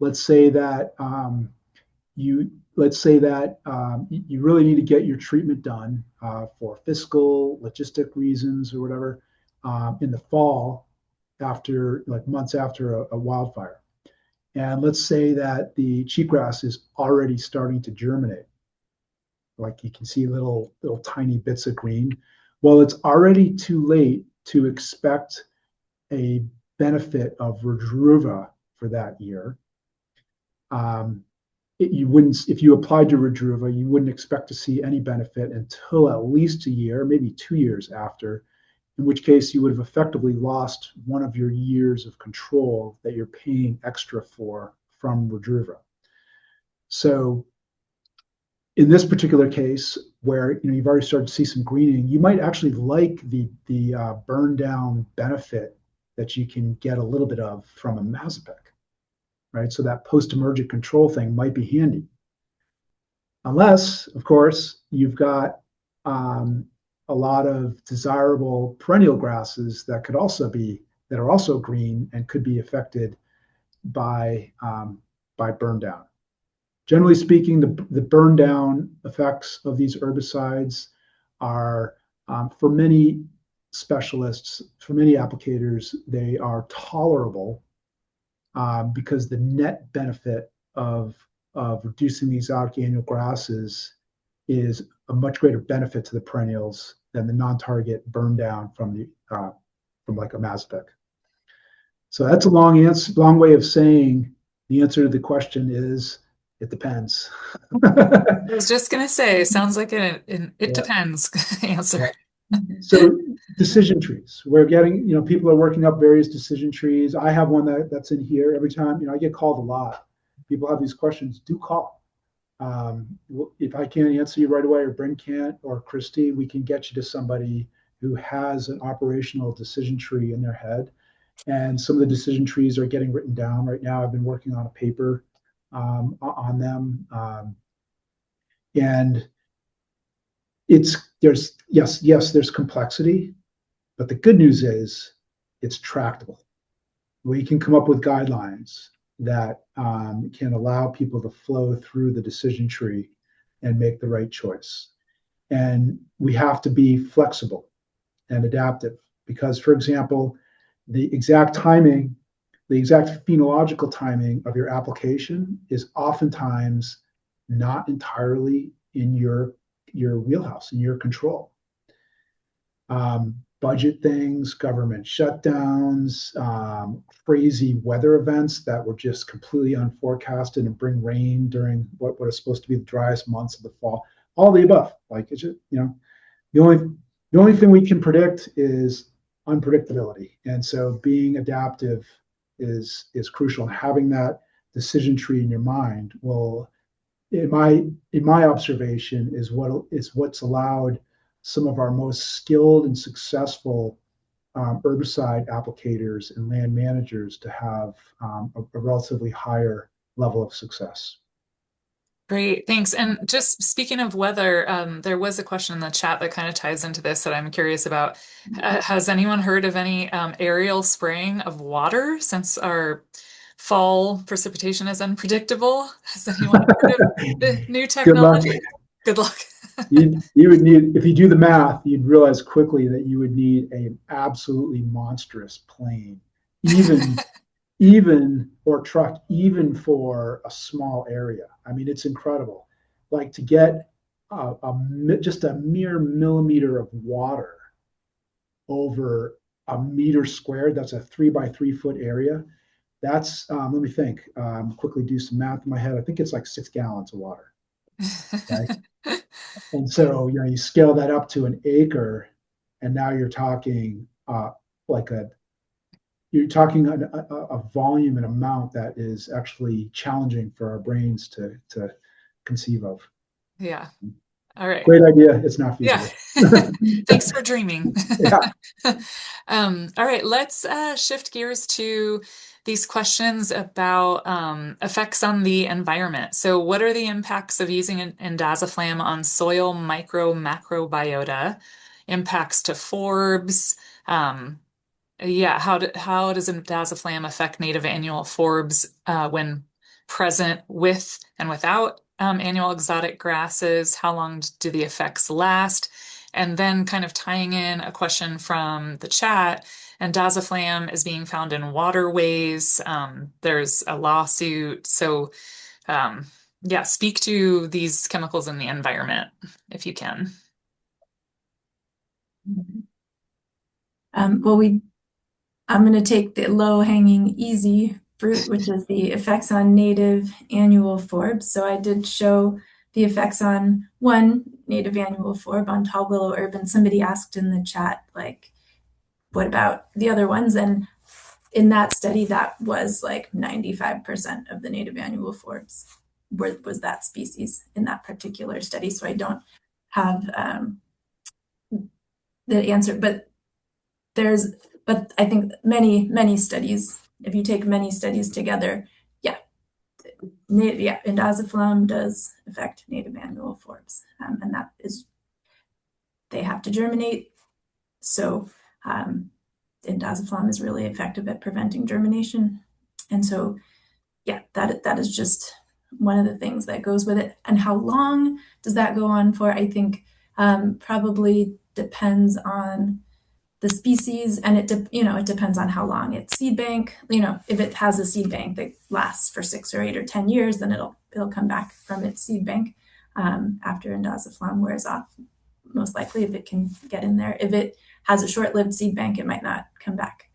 Let's say that you really need to get your treatment done for fiscal, logistic reasons or whatever in the fall, after months after a wildfire. And let's say that the cheatgrass is already starting to germinate. Like you can see little tiny bits of green. Well, it's already too late to expect a benefit of Rejuva for that year. If you applied to Rejuva, you wouldn't expect to see any benefit until at least a year, maybe 2 years after, in which case you would have effectively lost one of your years of control that you're paying extra for from Rejuva. So in this particular case, where you've already started to see some greening, you might actually like the burn down benefit that you can get a little bit of from imazapic, right? So that post-emergent control thing might be handy, unless, of course, you've got a lot of desirable perennial grasses that are also green and could be affected by burn down. Generally speaking, the burn down effects of these herbicides are, for many specialists, for many applicators, they are tolerable because the net benefit of reducing the exotic annual grasses is a much greater benefit to the perennials than the non-target burn down from like imazapic. So that's a long way of saying the answer to the question is it depends. I was just going to say, sounds like it depends answer. Yeah. So decision trees, we're getting, people are working up various decision trees. I have one that's in here every time, I get called a lot. People have these questions, do call. If I can't answer you right away, or Brynne can't, or Christie, we can get you to somebody who has an operational decision tree in their head. And some of the decision trees are getting written down right now. I've been working on a paper on them. And there's complexity, but the good news is it's tractable. We can come up with guidelines that can allow people to flow through the decision tree and make the right choice. And we have to be flexible and adaptive because, for example, the exact phenological timing of your application is oftentimes not entirely in your wheelhouse, in your control. Budget things, government shutdowns, crazy weather events that were just completely unforecasted and bring rain during what is supposed to be the driest months of the fall. All the above. Like it's just, the only thing we can predict is unpredictability. And so being adaptive is crucial. And having that decision tree in your mind will, in my observation, is what's allowed some of our most skilled and successful herbicide applicators and land managers to have a relatively higher level of success. Great, thanks. And just speaking of weather, there was a question in the chat that kind of ties into this that I'm curious about. Has anyone heard of any aerial spraying of water since our fall precipitation is unpredictable? Has anyone heard of the new technology? Good luck. You would need, if you do the math, you'd realize quickly that you would need an absolutely monstrous plane, even or truck, even for a small area. I mean, it's incredible. Like to get just a mere millimeter of water over a meter squared, that's a 3 by 3 foot area. That's, let me think, quickly do some math in my head. I think it's like 6 gallons of water. Okay. And so, you scale that up to an acre, and now you're talking like a volume and amount that is actually challenging for our brains to conceive of. Yeah. All right. Great idea. It's not Yeah. feasible. Thanks for dreaming. Yeah. All right, let's shift gears to these questions about effects on the environment. So what are the impacts of using indaziflam on soil macrobiota, impacts to forbs? Yeah, how does indaziflam affect native annual forbs when present with and without annual exotic grasses? How long do the effects last? And then kind of tying in a question from the chat, indaziflam is being found in waterways. There's a lawsuit. So yeah, speak to these chemicals in the environment if you can. Well, I'm going to take the low-hanging, easy fruit, which is the effects on native annual forbs. So I did show the effects on one native annual forb on tall willow herb, and somebody asked in the chat, like, what about the other ones? And in that study, that was like 95% of the native annual forbs was that species in that particular study. So I don't have the answer, but I think many studies, if you take many studies together, indaziflam does affect native annual forbs, and that is, they have to germinate. So indaziflam is really effective at preventing germination. And so, yeah, that is just one of the things that goes with it. And how long does that go on for? I think probably depends on the species, and it depends on how long its seed bank. If it has a seed bank that lasts for 6 or 8 or 10 years, then it'll come back from its seed bank after indaziflam wears off. Most likely, if it can get in there. If it has a short-lived seed bank, it might not come back.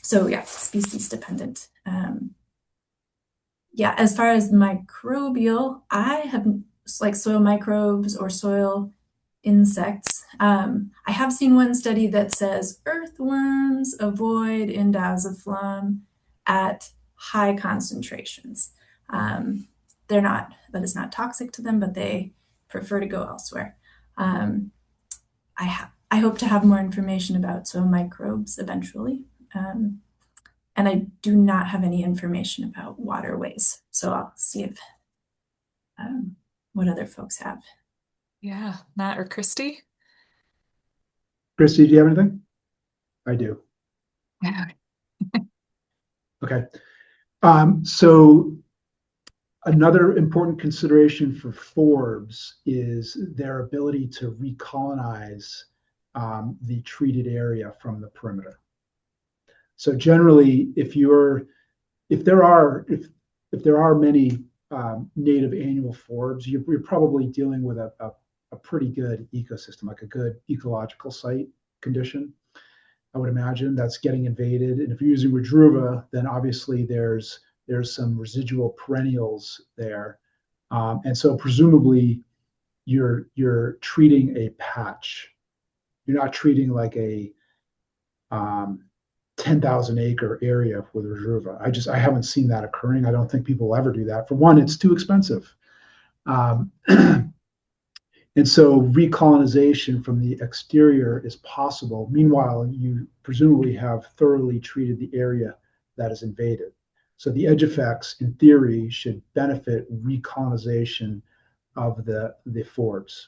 So yeah, species dependent. Yeah, as far as microbial, I have like soil microbes or soil insects. I have seen one study that says earthworms avoid indaziflam at high concentrations. That is not toxic to them, but they prefer to go elsewhere. I hope to have more information about soil microbes eventually. And I do not have any information about waterways. So I'll see if what other folks have. Yeah, Matt or Christie? Christie, do you have anything? I do. Yeah. Okay. So another important consideration for forbs is their ability to recolonize the treated area from the perimeter. So generally, if there are many native annual forbs, you're probably dealing with a pretty good ecosystem, like a good ecological site condition. I would imagine that's getting invaded, and if you're using Rejuva, then obviously there's some residual perennials there, and so presumably you're treating a patch. You're not treating like a 10,000 acre area with Rejuva. I haven't seen that occurring. I don't think people will ever do that. For one, it's too expensive. And so recolonization from the exterior is possible. Meanwhile, you presumably have thoroughly treated the area that is invaded. So the edge effects, in theory, should benefit recolonization of the forbs.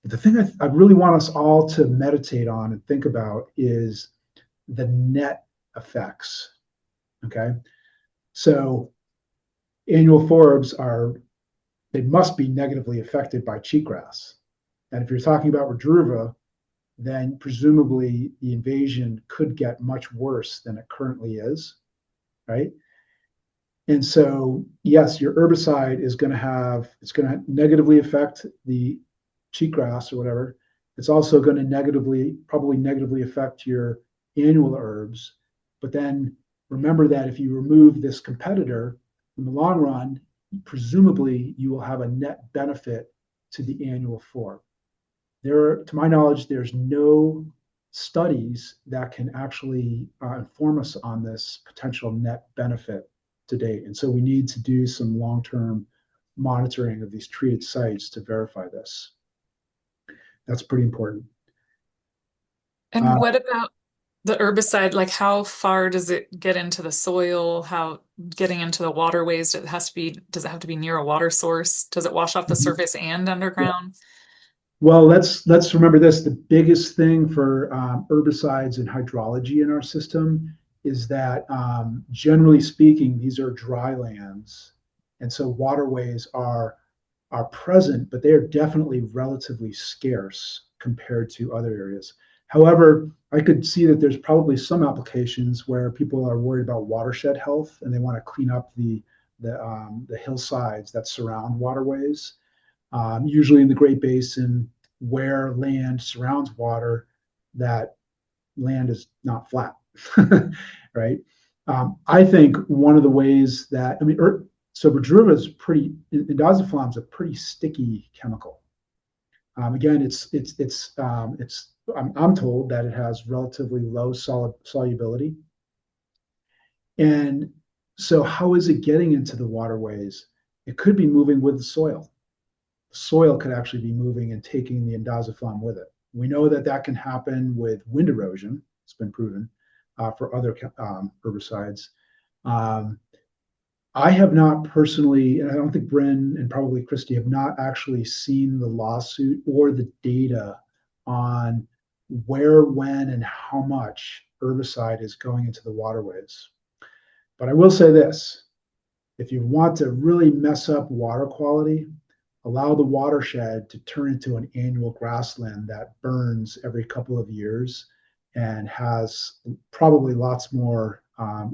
But the thing I really want us all to meditate on and think about is the net effects. Okay, so annual forbs they must be negatively affected by cheatgrass. And if you're talking about Rejuva, then presumably the invasion could get much worse than it currently is, right? And so, yes, your herbicide it's going to negatively affect the cheatgrass or whatever. It's also going to probably negatively affect your annual herbs. But then remember that if you remove this competitor in the long run, presumably you will have a net benefit to the annual forb. To my knowledge, there's no studies that can actually inform us on this potential net benefit to date. And so we need to do some long-term monitoring of these treated sites to verify this. That's pretty important. And what about the herbicide? Like, how far does it get into the soil? How getting into the waterways? Does it have to be near a water source? Does it wash off the surface and underground? Well, let's remember this. The biggest thing for herbicides and hydrology in our system is that, generally speaking, these are dry lands, and so waterways are present, but they are definitely relatively scarce compared to other areas. However, I could see that there's probably some applications where people are worried about watershed health and they want to clean up the hillsides that surround waterways. Usually in the Great Basin, where land surrounds water, that land is not flat, right? I think one of the ways that, so Brodruva is indaziflam is a pretty sticky chemical. Again, I'm told that it has relatively low solubility. And so how is it getting into the waterways? It could be moving with the soil. The soil could actually be moving and taking the indaziflam with it. We know that that can happen with wind erosion. It's been proven for other herbicides. I have not personally, and I don't think Brynne and probably Christie have not actually seen the lawsuit or the data on where, when, and how much herbicide is going into the waterways. But I will say this, if you want to really mess up water quality, allow the watershed to turn into an annual grassland that burns every couple of years and has probably lots more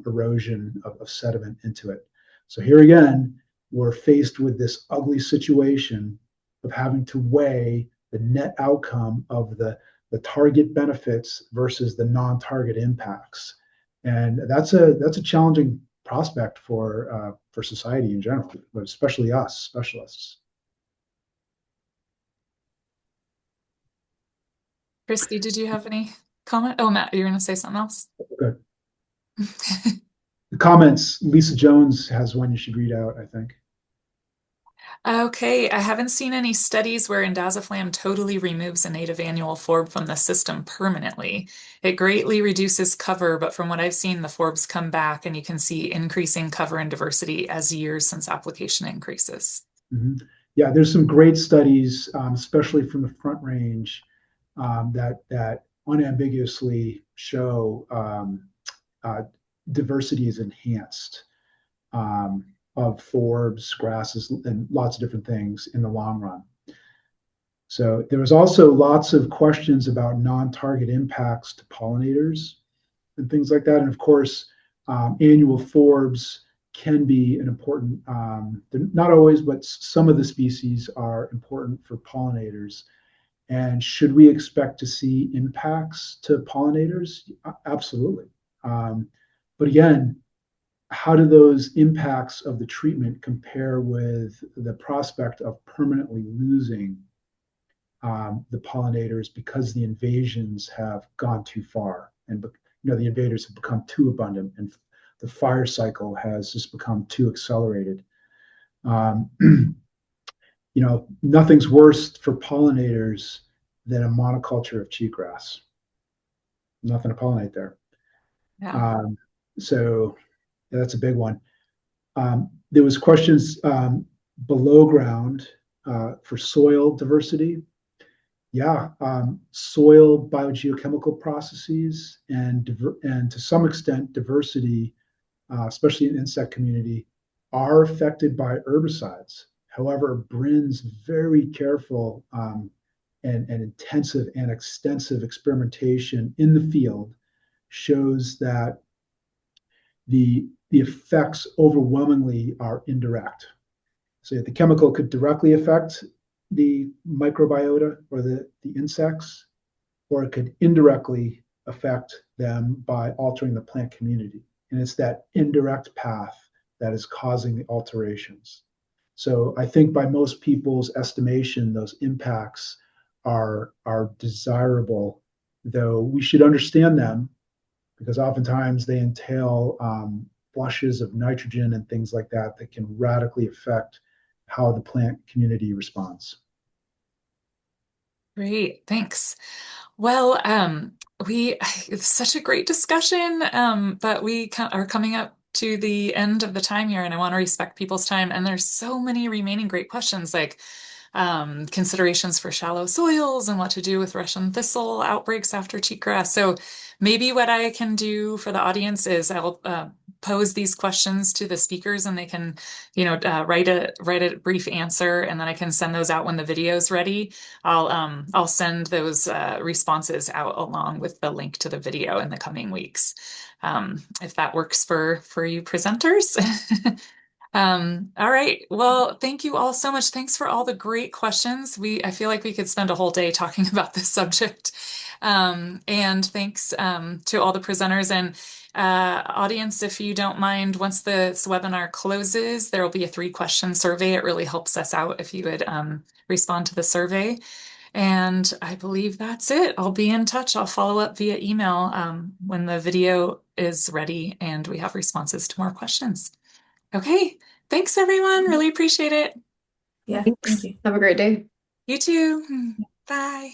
erosion of sediment into it. So here again, we're faced with this ugly situation of having to weigh the net outcome of the target benefits versus the non-target impacts. And that's a challenging prospect for society in general, but especially us specialists. Christy, did you have any comment? Oh, Matt, you're going to say something else? Okay. The comments, Lisa Jones has one you should read out, I think. Okay, I haven't seen any studies where indaziflam totally removes a native annual forb from the system permanently. It greatly reduces cover, but from what I've seen, the forbs come back and you can see increasing cover and diversity as years since application increases. Mm-hmm. Yeah, there's some great studies, especially from the Front Range, that unambiguously show diversity is enhanced of forbs, grasses, and lots of different things in the long run. So there was also lots of questions about non-target impacts to pollinators and things like that. And of course, annual forbs can be an important, not always, but some of the species are important for pollinators. And should we expect to see impacts to pollinators? Absolutely. But again, how do those impacts of the treatment compare with the prospect of permanently losing the pollinators because the invasions have gone too far, and the invaders have become too abundant, and the fire cycle has just become too accelerated. Nothing's worse for pollinators than a monoculture of cheatgrass. Nothing to pollinate there. Yeah. So that's a big one. There was questions below ground for soil diversity. Yeah, soil biogeochemical processes and to some extent diversity, especially in insect community, are affected by herbicides. However, Brynne's very careful and intensive and extensive experimentation in the field shows that the effects overwhelmingly are indirect. So the chemical could directly affect the microbiota or the insects, or it could indirectly affect them by altering the plant community. and it's that indirect path that is causing the alterations. So I think by most people's estimation, those impacts are desirable, though we should understand them because oftentimes they entail flushes of nitrogen and things like that that can radically affect how the plant community responds. Great, thanks. Well, it's such a great discussion, but are coming up to the end of the time here, and I want to respect people's time. And there's so many remaining great questions, like considerations for shallow soils and what to do with Russian thistle outbreaks after cheatgrass. So maybe what I can do for the audience is I'll pose these questions to the speakers, and they can, write a brief answer, and then I can send those out when the video is ready. I'll send those responses out along with the link to the video in the coming weeks, if that works for you presenters. All right. Well, thank you all so much. Thanks for all the great questions. I feel like we could spend a whole day talking about this subject. And thanks to all the presenters and audience. If you don't mind, once this webinar closes, there will be a 3-question survey. It really helps us out if you would respond to the survey. And I believe that's it. I'll be in touch. I'll follow up via email when the video is ready and we have responses to more questions. Okay. Thanks, everyone. Really appreciate it. Yeah, Thanks. thank you. Have a great day. You too. Bye.